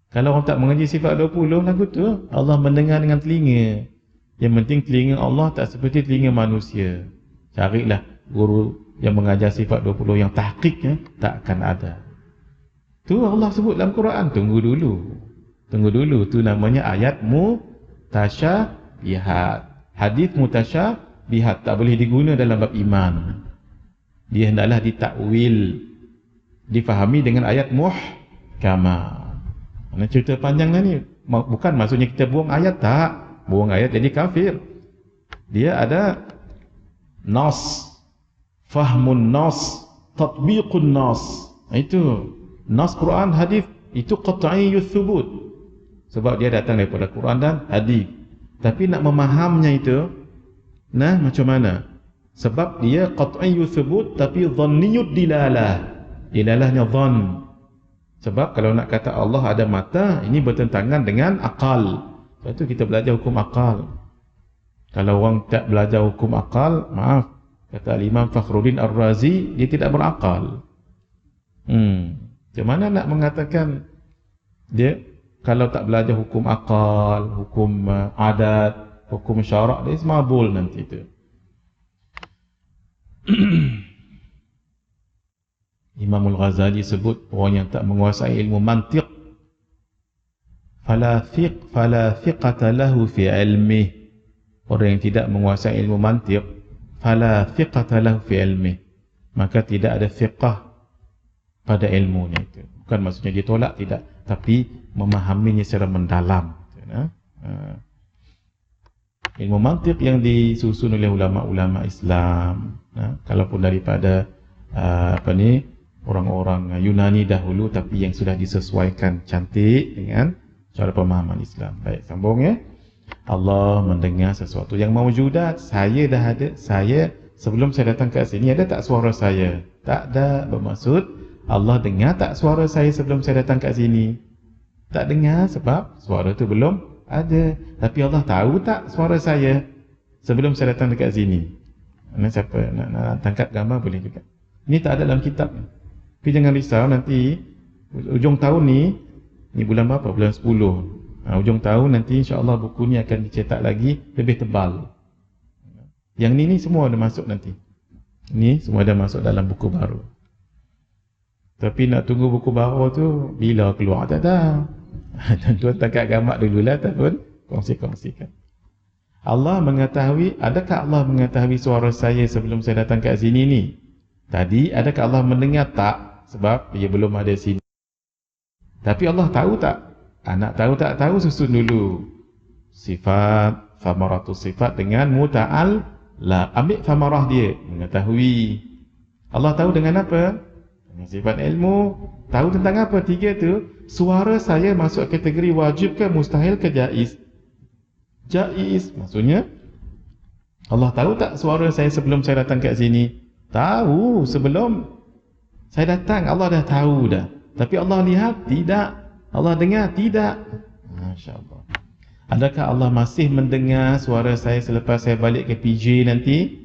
Kalau orang tak mengaji sifat 20, lagu tu Allah mendengar dengan telinga. Yang penting telinga Allah tak seperti telinga manusia. Carilah guru yang mengajar sifat 20 yang tahqiqnya, tak akan ada. Tu Allah sebut dalam Quran, tunggu dulu, tu namanya ayat mutasyabihat. Hadis mutasyabihat tak boleh diguna dalam bab iman. Dia hendaklah ditakwil, difahami dengan ayat muhkamah. Mana cerita panjang lah ni. Bukan maksudnya kita buang ayat, tak. Buang ayat jadi kafir. Dia ada nas, fahmun nas, tatbiqun nas. Itu nas Quran, hadis, itu qat'iyyut thubut. Sebab dia datang daripada Quran dan hadis. Tapi nak memahamnya itu, nah macam mana? Sebab dia qat'iyyut thubut tapi dhanniyud dilalah. Dilalahnya dhann. Sebab kalau nak kata Allah ada mata, ini bertentangan dengan akal. Sebab itu kita belajar hukum akal. Kalau orang tak belajar hukum akal, maaf, kata Imam Fakhruddin Ar-Razi, dia tidak berakal. Macam mana nak mengatakan dia kalau tak belajar hukum akal, hukum adat, hukum syarak, dia semabul nanti tu. Imam Al-Ghazali sebut orang yang tak menguasai ilmu mantiq, fala thiqata lahu fi ilmih. Orang yang tidak menguasai ilmu mantiq, fala thiqata lahu fi ilmih, maka tidak ada thiqah pada ilmunya itu. Bukan maksudnya dia tolak, tidak, tapi memahaminya secara mendalam. Ilmu mantiq yang disusun oleh ulama-ulama Islam, kalaupun daripada orang-orang Yunani dahulu, tapi yang sudah disesuaikan cantik dengan cara pemahaman Islam. Baik, sambung ya. Allah mendengar sesuatu yang mawjudat. Saya dah ada, saya sebelum saya datang ke sini ada tak suara saya? Tak ada. Bermaksud Allah dengar tak suara saya sebelum saya datang ke sini? Tak dengar sebab suara tu belum ada. Tapi Allah tahu tak suara saya sebelum saya datang dekat sini? Siapa nak tangkap gambar boleh juga. Ini tak ada dalam kitab. Tapi jangan risau, nanti ujung tahun ni bulan berapa? Bulan 10. Ujung tahun nanti insya-Allah buku ni akan dicetak lagi lebih tebal. Yang ni semua ada masuk nanti. Ni semua ada masuk dalam buku baru. Tapi nak tunggu buku baru tu bila keluar tak ada. Tuan tangkap gambar dululah, tuan kongsi-kongsikan. Allah mengetahui, adakah Allah mengetahui suara saya sebelum saya datang ke sini ni? Tadi adakah Allah mendengar? Tak, sebab dia belum ada sini. Tapi Allah tahu tak? Nak tahu tak tahu, susun dulu sifat, famaratus sifat dengan muta'al la. Ambil famarah dia, mengetahui. Allah tahu dengan apa? Dengan sifat ilmu. Tahu tentang apa? Tiga tu. Suara saya masuk kategori wajib ke mustahil ke jaiz? Jaiz. Maksudnya Allah tahu tak suara saya sebelum saya datang kat sini? Tahu sebelum saya datang, Allah dah tahu dah. Tapi Allah lihat? Tidak. Allah dengar? Tidak. Masya-Allah. Adakah Allah masih mendengar suara saya selepas saya balik ke PJ nanti?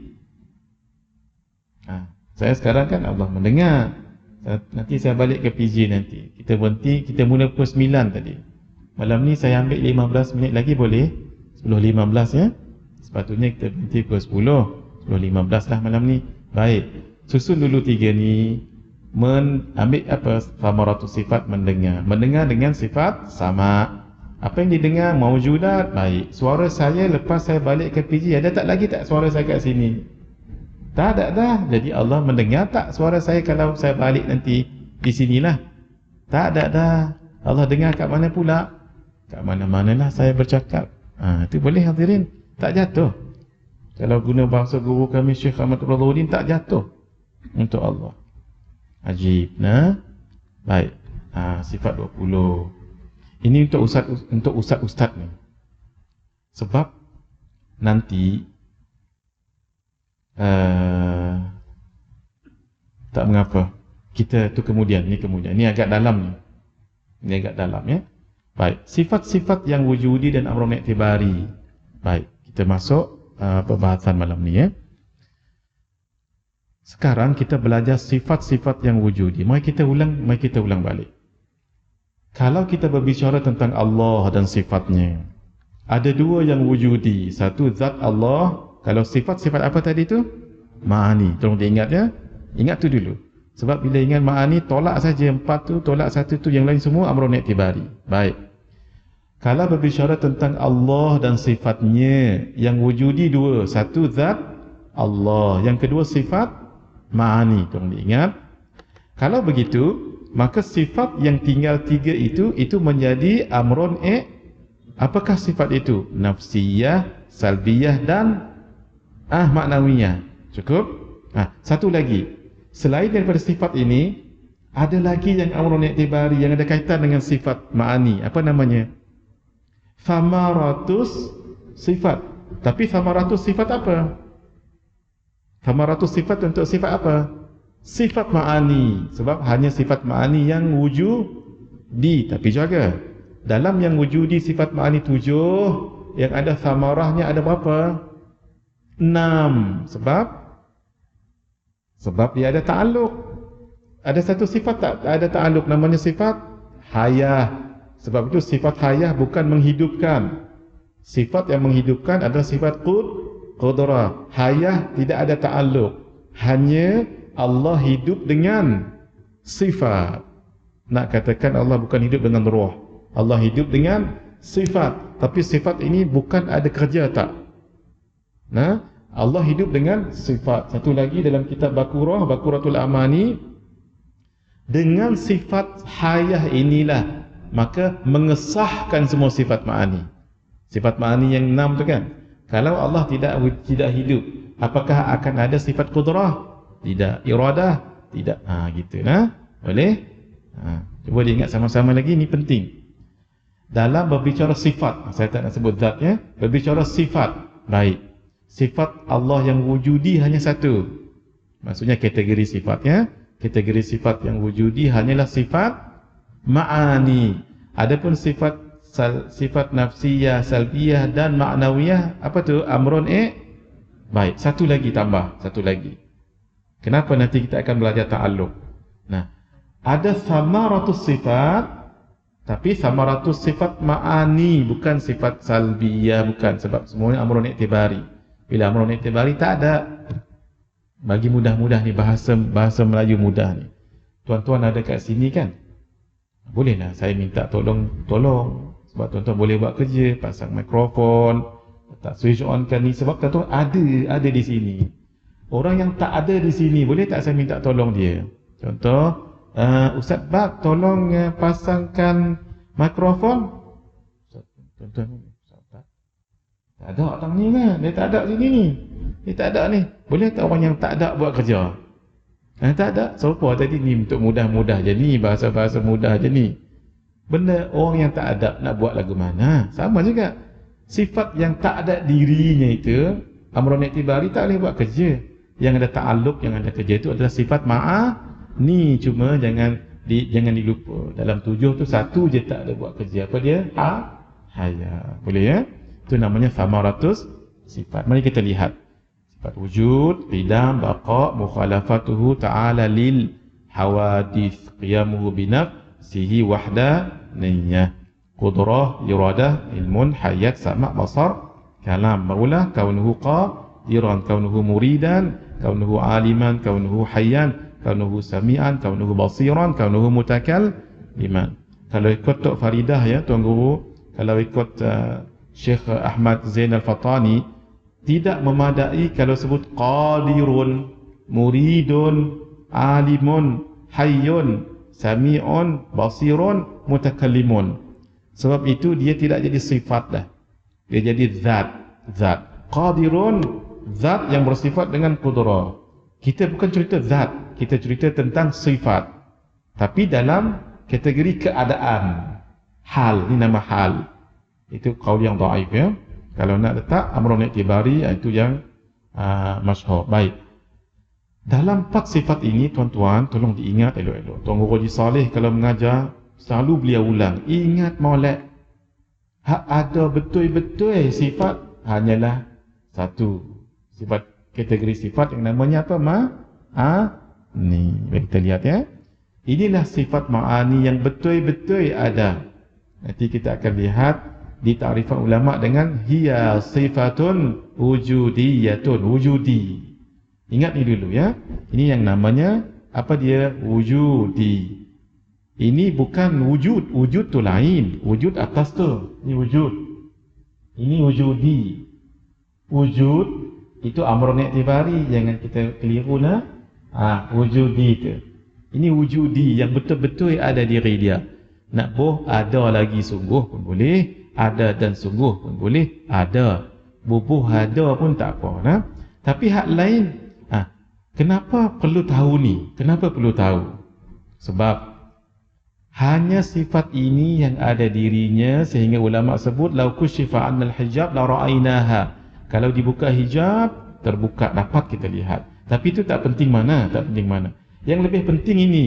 Saya sekarang kan Allah mendengar. Nanti saya balik ke PJ nanti. Kita berhenti, kita mula pukul 9 tadi. Malam ni saya ambil 15 minit lagi boleh? 10.15 ya? Sepatutnya kita berhenti pukul 10. 10.15 lah malam ni. Baik, susun dulu tiga ni. Ambil apa? Famaratus sifat, mendengar. Mendengar dengan sifat sama. Apa yang didengar? Mawjudat. Baik, suara saya lepas saya balik ke PJ, ada tak lagi tak suara saya kat sini? Tak ada dah. Jadi Allah mendengar tak suara saya kalau saya balik nanti di sinilah? Tak ada dah. Allah dengar kat mana pula? Kat mana-manalah saya bercakap. Itu boleh hadirin. Tak jatuh. Kalau guna bahasa guru kami Syekh Ahmad Radharuddin, tak jatuh untuk Allah. Ajib. Baik. Sifat 20. Ini untuk ustaz-ustaz ni. Sebab nanti tak mengapa. Kita tu kemudian. Ini agak dalam ni. Ini agak dalam ya. Baik. Sifat-sifat yang wujudi dan amrun i'tibari. Baik. Kita masuk pembahasan malam ni ya. Sekarang kita belajar sifat-sifat yang wujudi. Mari kita ulang balik. Kalau kita berbicara tentang Allah dan sifatnya, ada dua yang wujudi. Satu zat Allah. Kalau sifat-sifat apa tadi tu? Ma'ani. Tolong diingat ya. Ingat tu dulu. Sebab bila ingat ma'ani, tolak saja empat tu, tolak satu tu, yang lain semua amrun i'tibari. Baik. Kalau berbicara tentang Allah dan sifatnya, yang wujudi dua. Satu zat Allah. Yang kedua sifat ma'ani. Tolong diingat. Kalau begitu, maka sifat yang tinggal tiga itu menjadi amrun apakah sifat itu? Nafsiyah, salbiyah dan maknawiyah. Cukup? Satu lagi. Selain daripada sifat ini, ada lagi yang amrun i'tibari yang ada kaitan dengan sifat ma'ani. Apa namanya? Thamaratus sifat. Tapi thamaratus sifat apa? Thamaratus sifat untuk sifat apa? Sifat ma'ani. Sebab hanya sifat ma'ani yang wujudi. Tapi jaga, dalam yang wujudi sifat ma'ani 7, yang ada thamarahnya ada berapa? 6. Sebab dia ada ta'alluq. Ada satu sifat tak ada ta'alluq, namanya sifat hayah. Sebab itu sifat hayah bukan menghidupkan. Sifat yang menghidupkan adalah sifat qudrah. Hayah tidak ada ta'alluq. Hanya Allah hidup dengan sifat. Nak katakan Allah bukan hidup dengan roh. Allah hidup dengan sifat. Tapi sifat ini bukan ada kerja tak? Allah hidup dengan sifat. Satu lagi dalam kitab Baquratul Amani, dengan sifat hayah inilah maka mengesahkan semua sifat ma'ani. Sifat ma'ani yang 6 tu kan. Kalau Allah tidak hidup, apakah akan ada sifat qudrah? Tidak. Iradah? Tidak. Gitu boleh? Cuba diingat sama-sama lagi, ini penting. Dalam berbicara sifat, saya tak nak sebut zatnya, berbicara sifat. Baik. Sifat Allah yang wujudi hanya satu. Maksudnya kategori sifatnya, kategori sifat yang wujudi hanyalah sifat ma'ani. Adapun sifat nafsiyah, salbiyah dan ma'nawiyah, apa tu? Amrun baik, satu lagi tambah, satu lagi. Kenapa nanti kita akan belajar ta'alluq? Ada thamaratus sifat, tapi thamaratus sifat ma'ani, bukan sifat salbiyah, bukan. Sebab semuanya amrun i'tibari. Bila amrun i'tibari tak ada. Bagi mudah-mudah ni, bahasa Melayu mudah ni. Tuan-tuan ada kat sini kan? Bolehlah saya minta tolong. Sebab tuan-tuan boleh buat kerja, pasang mikrofon, tak switch on kan ni. Sebab tuan-tuan ada di sini. Orang yang tak ada di sini, boleh tak saya minta tolong dia? Contoh, Ustaz Bab, tolong pasangkan mikrofon. Tuan-tuan, tak ada orang ni kan? Dia tak ada sini ni. Dia tak ada ni. Boleh tak orang yang tak ada buat kerja? Tak ada. Siapa tadi ni untuk mudah-mudah je ni, bahasa-bahasa mudah je ni. Benda orang yang tak ada nak buat lagu mana? Sama juga. Sifat yang tak ada dirinya itu, amrun i'tibari, tak boleh buat kerja. Yang ada ta'alluq, yang ada kerja itu adalah sifat ma'ani. Cuma jangan dilupa. Dalam 7 tu satu je tak ada buat kerja. Apa dia? Hayah. Boleh ya? Itu namanya thamaratus sifat. Mari kita lihat. Sifat wujud, qidam, baqa, mukhalafatuhu ta'ala lil hawadith, qiyamuhu binafsihi wahdaniyah, qudrah, iradah, ilmun, hayat, sama', basar, kalam, maulah, kaunuhu qadiran, kaunuhu muridan, kaunuhu aliman, kaunuhu hayyan, kaunuhu sami'an, kaunuhu basiran, kaunuhu mutakalliman. Kalau ikut Tok Faridah ya, Tuan Guru, kalau ikut Syekh Ahmad Zain Al-Fatani, tidak memadai kalau sebut qadirun, muridun, alimun, hayyun, sami'un, basirun, mutakallimun. Sebab itu dia tidak jadi sifat dah. Dia jadi zat. Qadirun, zat yang bersifat dengan qudrah. Kita bukan cerita zat, kita cerita tentang sifat. Tapi dalam kategori keadaan. Hal, ini nama hal. Itu qaul yang dhaif ya. Kalau nak letak amrun i'tibari, itu yang masyhur. Baik. Dalam 4 sifat ini tuan-tuan tolong diingat elok-elok. Tuan Guru Haji Saleh kalau mengajar selalu beliau ulang, ingat molek. Ada betul-betul sifat hanyalah satu. Sifat, kategori sifat yang namanya apa? ma'ani. Baik, kita lihat ya. Inilah sifat ma'ani yang betul-betul ada. Nanti kita akan lihat di ta'rifan ulama dengan hiya sifatun wujudiyatun, wujudi. Ingat ni dulu ya. Ini yang namanya apa dia? Wujudi. Ini bukan wujud. Wujud tu lain. Wujud atas tu. Ini wujud. Ini wujudi. Wujud itu amrun i'tibari. Jangan kita keliru lah. Wujudi tu. Ini wujudi yang betul-betul ada diri dia. Nak boh ada lagi sungguh pun boleh. Ada dan sungguh pun boleh. Ada. Bubuh ada pun tak apa. Nah? Tapi hak lain. Kenapa perlu tahu ni? Kenapa perlu tahu? Sebab hanya sifat ini yang ada dirinya sehingga ulama sebut lau kushifa 'anil hijab la ra'ainaha. Kalau dibuka hijab, terbuka dapat kita lihat. Tapi itu tak penting mana, tak penting mana. Yang lebih penting ini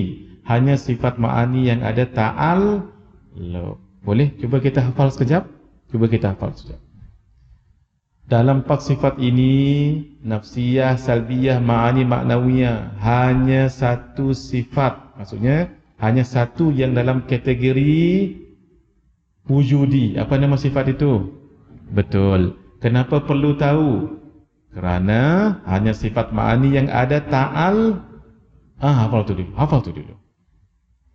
hanya sifat ma'ani yang ada ta'al-luq. Boleh cuba kita hafal sekejap? Cuba kita hafal sekejap. Dalam 4 sifat ini, nafsiyah, salbiyah, ma'ani, ma'nawiyah, hanya satu sifat. Maksudnya hanya satu yang dalam kategori wujudi. Apa nama sifat itu? Betul. Kenapa perlu tahu? Kerana hanya sifat ma'ani yang ada ta'al. Hafal tu dulu. Hafal tu dulu.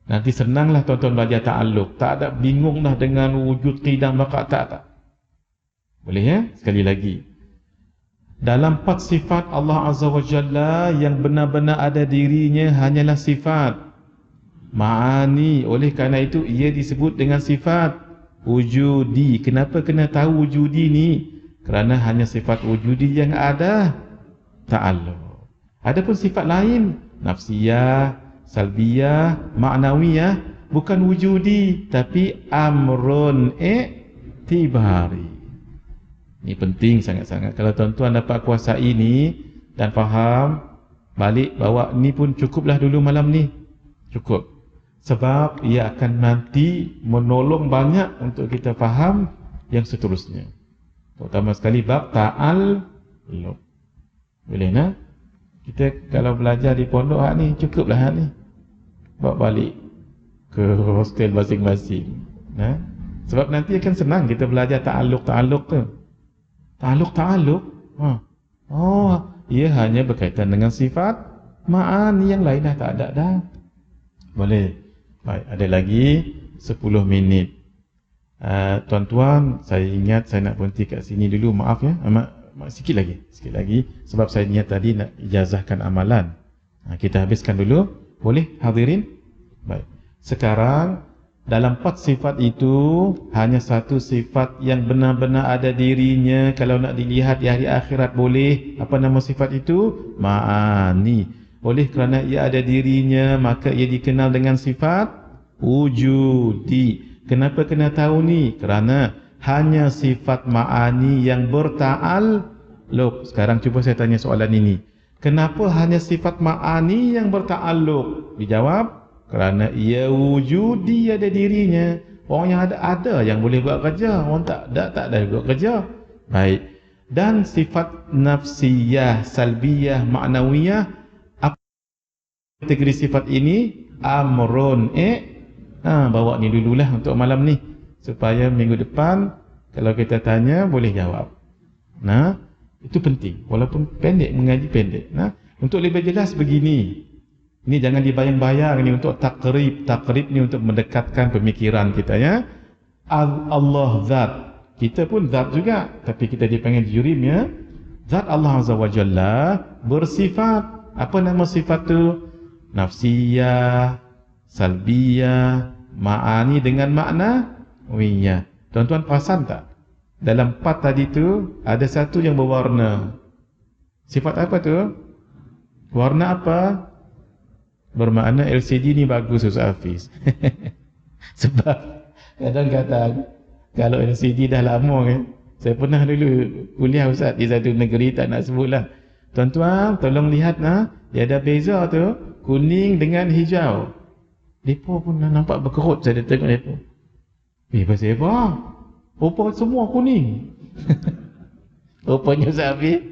Nanti senanglah tuan-tuan belajar ta'alluq. Tak ada bingunglah dengan wujud qidam maka tak. Boleh ya? Sekali lagi. Dalam 4 sifat Allah Azza wa Jalla yang benar-benar ada dirinya hanyalah sifat ma'ani. Oleh kerana itu ia disebut dengan sifat wujudi. Kenapa kena tahu wujudi ni? Kerana hanya sifat wujudi yang ada ta'alluq. Adapun sifat lain, nafsiyah, salbiyah, ma'nawiyah, bukan wujudi tapi amrun i'tibari. Ini penting sangat-sangat. Kalau tuan-tuan dapat kuasai ini dan faham, balik bawa ni pun cukuplah dulu malam ni. Cukup. Sebab ia akan nanti menolong banyak untuk kita faham yang seterusnya. Terutama sekali bab ta'al-luq. Boleh nak? Kita kalau belajar di pondok hak ni, cukuplah hak ni. Bawa balik ke hostel masing-masing. Sebab nanti akan senang kita belajar ta'alluq tu. Ta'alluq. Ia hanya berkaitan dengan sifat ma'ani, yang lain dah tak ada dah. Boleh. Baik, ada lagi 10 minit. Tuan-tuan, saya ingat saya nak berhenti kat sini dulu. Maaf ya. Sikit lagi. Sebab saya niat tadi nak ijazahkan amalan. Kita habiskan dulu. Boleh hadirin? Baik. Sekarang dalam 4 sifat itu hanya satu sifat yang benar-benar ada dirinya. Kalau nak dilihat di hari akhirat boleh. Apa nama sifat itu? Ma'ani. Oleh kerana ia ada dirinya, maka ia dikenal dengan sifat wujudi. Kenapa kena tahu ni? Kerana hanya sifat ma'ani yang berta'alluq. Sekarang cuba saya tanya soalan ini. Kenapa hanya sifat ma'ani yang berta'alluq? Dijawab. Kerana ia wujudi, ada dirinya. Orang yang ada yang boleh buat kerja. Orang tak ada buat kerja. Baik. Dan sifat nafsiyah, salbiyah, ma'nawiyah, apa kategori sifat ini? Amrun bawa ni dululah untuk malam ni, supaya minggu depan kalau kita tanya boleh jawab. Itu penting. Walaupun pendek, mengaji pendek. Untuk lebih jelas begini. Ini jangan dibayang-bayang, ini untuk takrib. Takrib ni untuk mendekatkan pemikiran kita ya. Allah zat. Kita pun zat juga, tapi kita dipanggil jurim ya. Zat Allah Azza wa Jalla bersifat. Apa nama sifat tu? Nafsiyah, salbiyah, ma'ani dengan makna wiyah. Tuan-tuan perasan tak? Dalam 4 tadi tu ada satu yang berwarna. Sifat apa tu? Warna apa? Bermakna LCD ni bagus Ustaz Hafiz. Sebab kadang-kadang kalau LCD dah lama kan. Saya pernah dulu kuliah Ustaz di satu negeri, tak nak sebutlah. Tuan-tuan tolong lihat dia ada beza tu, kuning dengan hijau. Depa pun nampak berkerut saya tengok depa. Pasal apa? Rupa semua kuning. Rupanya Ustaz Hafiz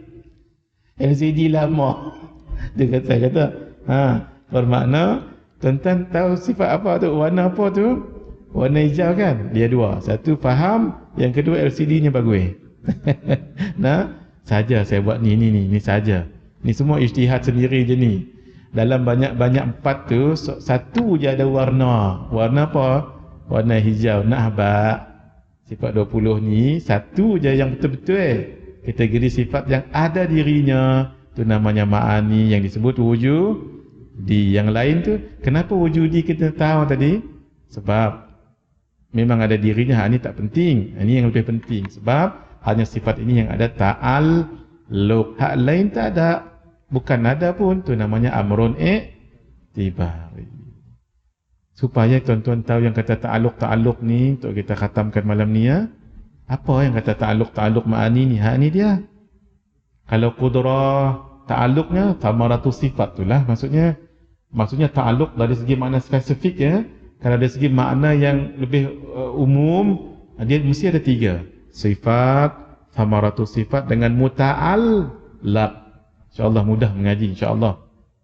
LCD lama. Dia kata, bermakna tuan-tuan tahu sifat apa tu, warna apa tu? Warna hijau kan? Dia dua. Satu faham, yang kedua LCD-nya bagus. Nah, saja saya buat ni saja. Ni semua ijtihad sendiri je ni. Dalam banyak-banyak 4 tu, satu je ada warna. Warna apa? Warna hijau. Nah, abad sifat 20 ni, satu je yang betul-betul kategori sifat yang ada dirinya. Tu namanya ma'ani yang disebut wujudi. Yang lain tu, kenapa wujudi kita tahu tadi? Sebab memang ada dirinya, ini tak penting. Ini yang lebih penting. Sebab hanya sifat ini yang ada ta'alluq. Hak lain tak ada. Bukan ada pun. Itu namanya amrun i'tibari. Supaya tuan-tuan tahu yang kata ta'alluq ni, untuk kita khatamkan malam ni ya. Apa yang kata ta'alluq ma'ani ni? Hak ni dia. Kalau qudrah ta'alluqnya, thamaratu sifat tu lah. Maksudnya ta'alluq dari segi makna spesifik ya. Kalau dari segi makna yang lebih umum, dia mesti ada 3. Sifat, thamaratu sifat dengan muta'allaq. InsyaAllah mudah mengaji, insyaAllah.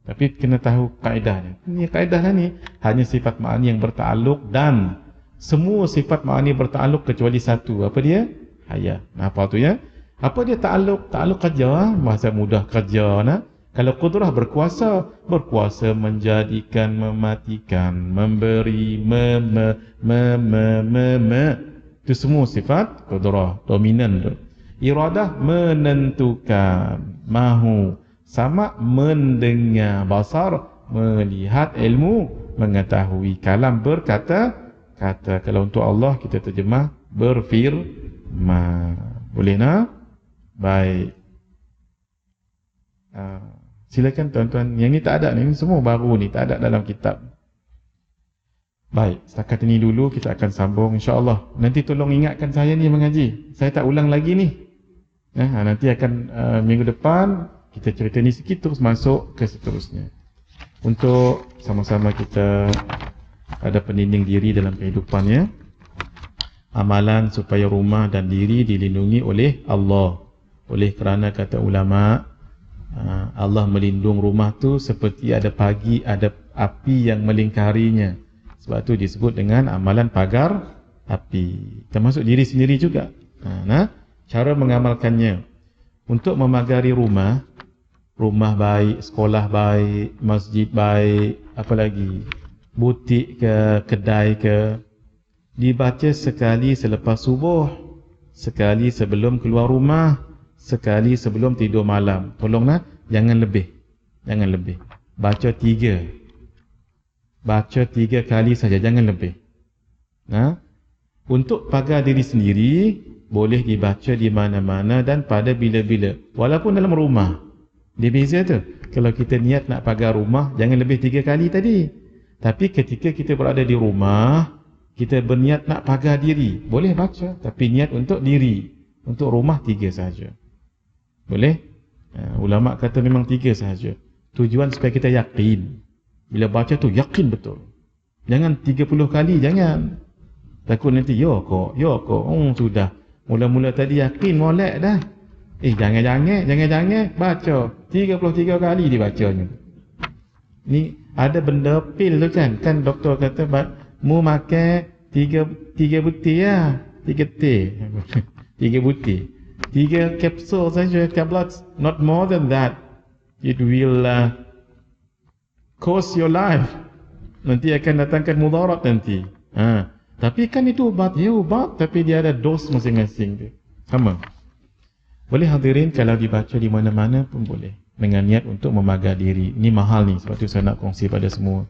Tapi kena tahu kaedahnya. Ini kaedahnya ni, hanya sifat ma'ani yang berta'alluq dan semua sifat ma'ani berta'alluq kecuali satu. Apa dia? Hayat. Nah, apa tu ya? Apa dia ta'alluq? Ta'alluq kerja, bahasa mudah kerja. Nah. Kalau qudrah berkuasa menjadikan, mematikan, memberi, itu semua sifat qudrah, dominan tu. Iradah menentukan, mahu, sama mendengar, basar melihat, ilmu mengetahui, kalam berkata-kata. Kalau untuk Allah kita terjemah berfirman. Boleh nak? Baik. Silakan tuan-tuan. Yang ni tak ada, ni semua baru ni, tak ada dalam kitab. Baik, setakat ini dulu kita akan sambung insya-Allah. Nanti tolong ingatkan saya ni mengaji. Saya tak ulang lagi ni. Nanti akan minggu depan kita cerita ni sikit terus masuk ke seterusnya. Untuk sama-sama kita ada pendinding diri dalam kehidupannya. Amalan supaya rumah dan diri dilindungi oleh Allah. Oleh kerana kata ulama, Allah melindung rumah tu seperti ada pagi, ada api yang melingkarinya. Sebab tu disebut dengan amalan pagar api. Termasuk diri sendiri juga. Cara mengamalkannya. Untuk memagari rumah baik, sekolah baik, masjid baik, apa lagi, butik ke, kedai ke, dibaca sekali selepas subuh, sekali sebelum keluar rumah, sekali sebelum tidur malam. Tolonglah, jangan lebih. Baca 3 kali saja, jangan lebih. Untuk pagar diri sendiri, boleh dibaca di mana-mana dan pada bila-bila. Walaupun dalam rumah. Dia beza tu. Kalau kita niat nak pagar rumah, jangan lebih 3 kali tadi. Tapi ketika kita berada di rumah, kita berniat nak pagar diri, boleh baca. Tapi niat untuk diri. Untuk rumah 3 sahaja. Boleh? Ulama kata memang 3 sahaja. Tujuan supaya kita yakin. Bila baca tu yakin betul. Jangan 30 kali, jangan. Takut nanti yo kok. Sudah. Mula-mula tadi yakin molek dah. Jangan baca 33 kali dibacanya. Ni ada benda pil tu kan. Kan doktor kata mu makan 3 butir ya. 3 teh. 3 butir. 3 kapsul saja, tablets, not more than that. It will cost your life. Nanti akan datangkan mudarat nanti. Tapi kan itu ubat, tapi dia ada dos masing-masing tu. Sama. Boleh hadirin kalau dibaca di mana-mana pun boleh. Dengan niat untuk memagar diri. Ini mahal ni, sebab tu saya nak kongsi pada semua.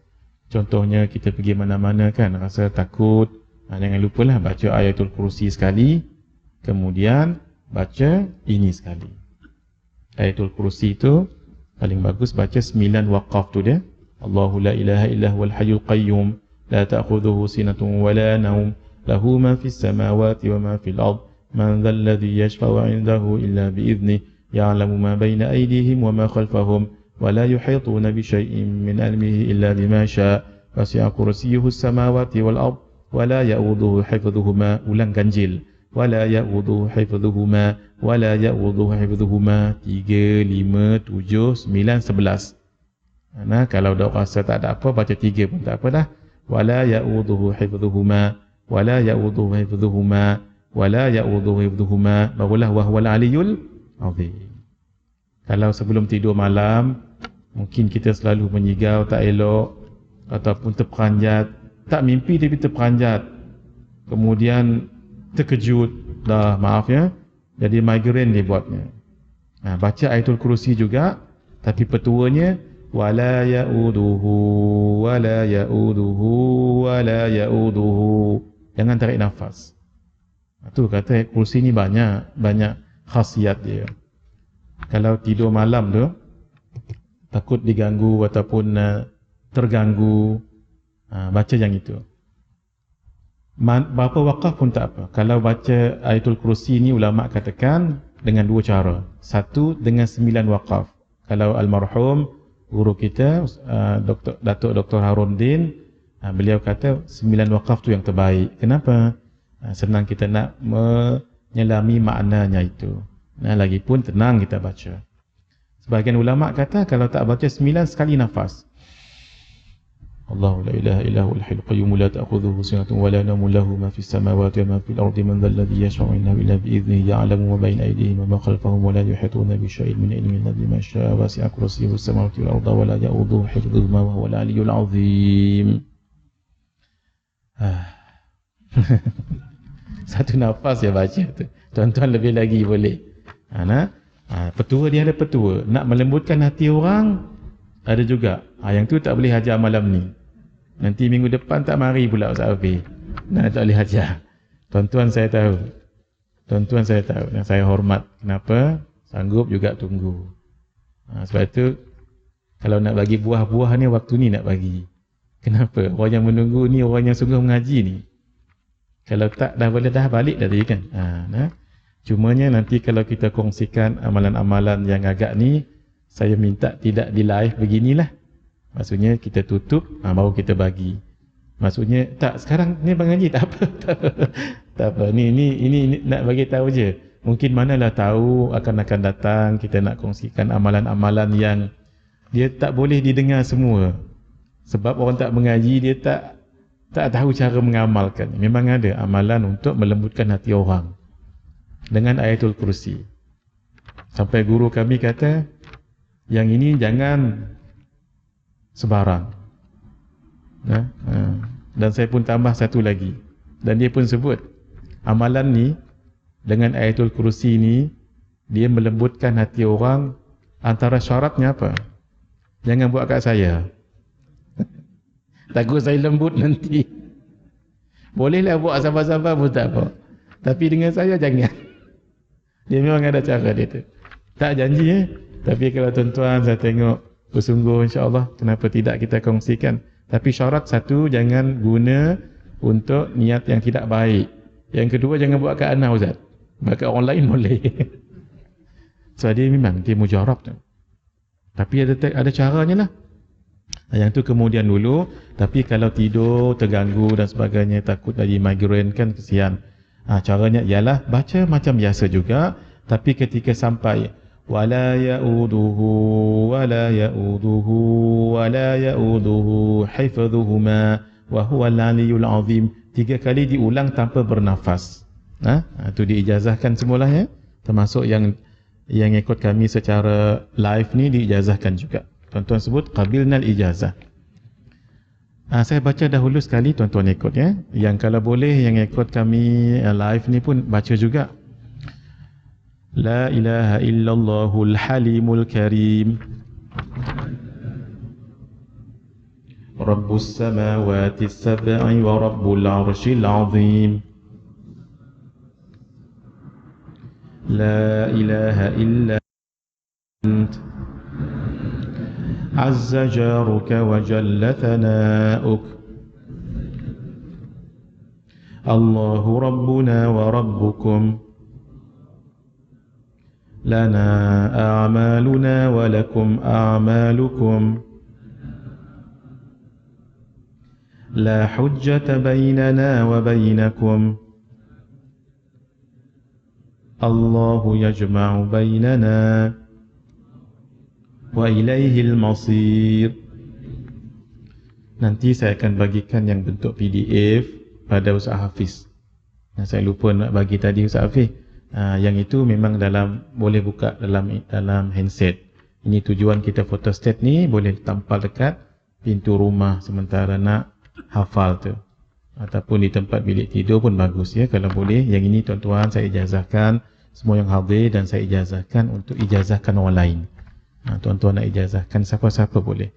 Contohnya kita pergi mana-mana kan, rasa takut. Jangan lupalah baca ayatul kursi sekali. Kemudian baca ini sekali. Ayatul kursi itu paling bagus baca 9 waqaf tu dia. Allahu la ilaha illa huwal hayyul qayyum la ta'khudhuhu sinatun wa la nawm lahu ma fis samawati wa ma fil ard man dhal ladhi yashfa'u 'indahu illa bi idhnihi ya'lamu ma bayna aydihim wa ma khalfahum wa la yuhituna bi shay'in min 'ilmihi illa bima sha'a wasi'a kursiyyuhu as-samawati wal ard wa la ya'uduhu hifdhuhuma. Ulang ganjil. Wala ya'udhu hifdhuhuma wala ya'udhu hifdhuhuma. 3, 5, 7, 9, 11. Nah, kalau dah rasa tak ada apa, baca 3 pun tak apa dah. Wala ya'uduhu hifdhuhuma, wala ya'uduhu hifdhuhuma, wala ya'uduhu hifdhuhuma, barulah wa huwal aliyyul azim. Kalau sebelum tidur malam, mungkin kita selalu menyigau tak elok ataupun terperanjat, tak mimpi tapi terperanjat, kemudian terkejut, dah maaf ya, jadi migraine dia buatnya. Baca ayatul kursi juga, tapi petuanya wala ya'uduhu wala ya'uduhu wala ya'uduhu, jangan tarik nafas. Itu kata kursi ni banyak khasiat dia. Kalau tidur malam tu takut diganggu ataupun terganggu, baca yang itu. Berapa wakaf pun tak apa. Kalau baca ayatul kursi ni, ulama katakan dengan 2 cara. Satu, dengan 9 wakaf. Kalau almarhum guru kita Datuk Dr. Haruddin, beliau kata 9 wakaf tu yang terbaik. Kenapa? Senang kita nak menyelami maknanya itu. Lagipun tenang kita baca. Sebahagian ulama kata kalau tak baca 9 sekali nafas. Allahu la ilaha illa huwal hayyul qayyum la ta'khudhuhu sinatun wa la nawmun lahu ma fis samawati wa ma fil ardi man dhal ladzi yashfa'u indahu illa bi idhnihi ya'lamu ma bayna aydihim wa ma khalfahum wa la yuhituna bi shay'in min ilmihi illa bima sha'a wasi'a kursiyyuhu as-samawati wal arda wa la ya'uduhu hifdhuhuma wa huwal 'aliyyul 'azim. Satu nafas ya baca tu. Tuan-tuan lebih lagi boleh. Petua dia ada petua. Nak melembutkan hati orang ada juga. Yang tu tak boleh hajar malam ni. Nanti minggu depan tak mari pula Ustaz Hafiz. Tak boleh hajar. Tuan-tuan saya tahu. Dan saya hormat. Kenapa? Sanggup juga tunggu. Sebab itu kalau nak bagi buah-buah ni, waktu ni nak bagi. Kenapa? Orang yang menunggu ni orang yang sungguh mengaji ni. Kalau tak dah boleh dah balik dah tadi kan. Cumanya nanti kalau kita kongsikan amalan-amalan yang agak ni, saya minta tidak di live beginilah. Maksudnya kita tutup, baru kita bagi. Maksudnya tak sekarang ni Bang Haji tak apa. Tak apa. Ini nak bagi tahu je. Mungkin manalah tahu akan datang kita nak kongsikan amalan-amalan yang dia tak boleh didengar semua. Sebab orang tak mengaji, dia tak tahu cara mengamalkan. Memang ada amalan untuk melembutkan hati orang dengan ayatul kursi. Sampai guru kami kata, yang ini jangan sebarang. Dan saya pun tambah satu lagi. Dan dia pun sebut, amalan ni dengan ayatul kursi ni, dia melembutkan hati orang. Antara syaratnya apa? Jangan buat kat saya. Takut saya lembut nanti. Bolehlah buat sabar-sabar pun tak apa. Tapi dengan saya jangan. Dia memang ada cara dia tu. Tak janji Tapi kalau tuan-tuan saya tengok bersungguh, insya-Allah, kenapa tidak kita kongsikan. Tapi syarat satu, jangan guna untuk niat yang tidak baik. Yang kedua, jangan buat kat anak Ustaz. Buat kat orang lain boleh. So dia memang dia mujarab tu. Tapi ada caranya lah. Yang tu kemudian dulu. Tapi kalau tidur terganggu dan sebagainya, takut jadi migraine kan kesian. Caranya ialah baca macam biasa juga, tapi ketika sampai wala ya'uduhu wala ya'uduhu wala ya'uduhu hifdhuhuma wa huwal 'aliyyul 'azim, 3 kali diulang tanpa bernafas. Itu diijazahkan semualah ya. Termasuk yang ikut kami secara live ni diijazahkan juga. Tuan-tuan sebut qabilnal ijazah. Saya baca dahulu sekali, tuan-tuan ikut ya. Yang kalau boleh yang ikut kami live ni pun baca juga. La ilaha illallahul halimul karim. Rabbus samawati sab'i wa rabbul arshil azim. La ilaha illa ant. Azza jaruka wa jalla thana'uk. Allahu rabbuna wa rabbukum. Lana a'maluna wa lakum a'malukum. La hujjata bainana wa bainakum. Allahu yajma'u bainana wa ilaihil masir. Nanti saya akan bagikan yang bentuk PDF pada Ustaz Hafiz. Saya lupa nak bagi tadi Ustaz Hafiz. Yang itu memang boleh buka dalam handset. Ini tujuan kita photostat ni boleh tampal dekat pintu rumah sementara nak hafal tu. Ataupun di tempat bilik tidur pun bagus ya kalau boleh. Yang ini tuan-tuan saya ijazahkan semua yang hadir dan saya ijazahkan untuk ijazahkan orang lain. Tuan-tuan nak ijazahkan siapa-siapa boleh.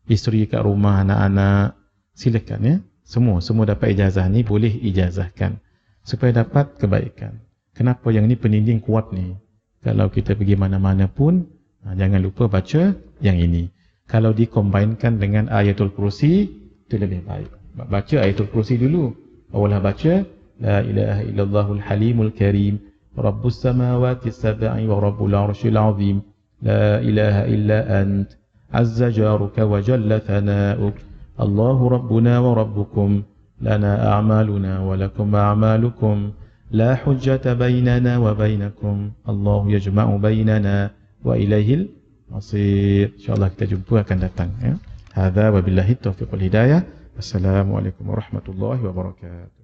Isteri kat rumah, anak-anak, silakan ya. Semua dapat ijazah ni boleh ijazahkan supaya dapat kebaikan. Kenapa yang ni peninding kuat ni? Kalau kita pergi mana-mana pun jangan lupa baca yang ini. Kalau dikombinkan dengan ayatul kursi itu lebih baik. Baca ayatul kursi dulu. Awalnya baca la ilaha illallahul halimul karim rabbus samawati sab'i wa rabbul arsyil azim la ilaha illa ant azza jaruka wa jalla thana'uk Allahu rabbuna wa rabbukum lana a'maluna wa lakum a'malukum la hujjata bainana wa bainakum Allahu yajma'u bainana wa ilaihil masir. InsyaAllah kita jumpa akan datang ya. Hadza wa billahi taufiq wal hidayah. Assalamualaikum warahmatullahi wabarakatuh.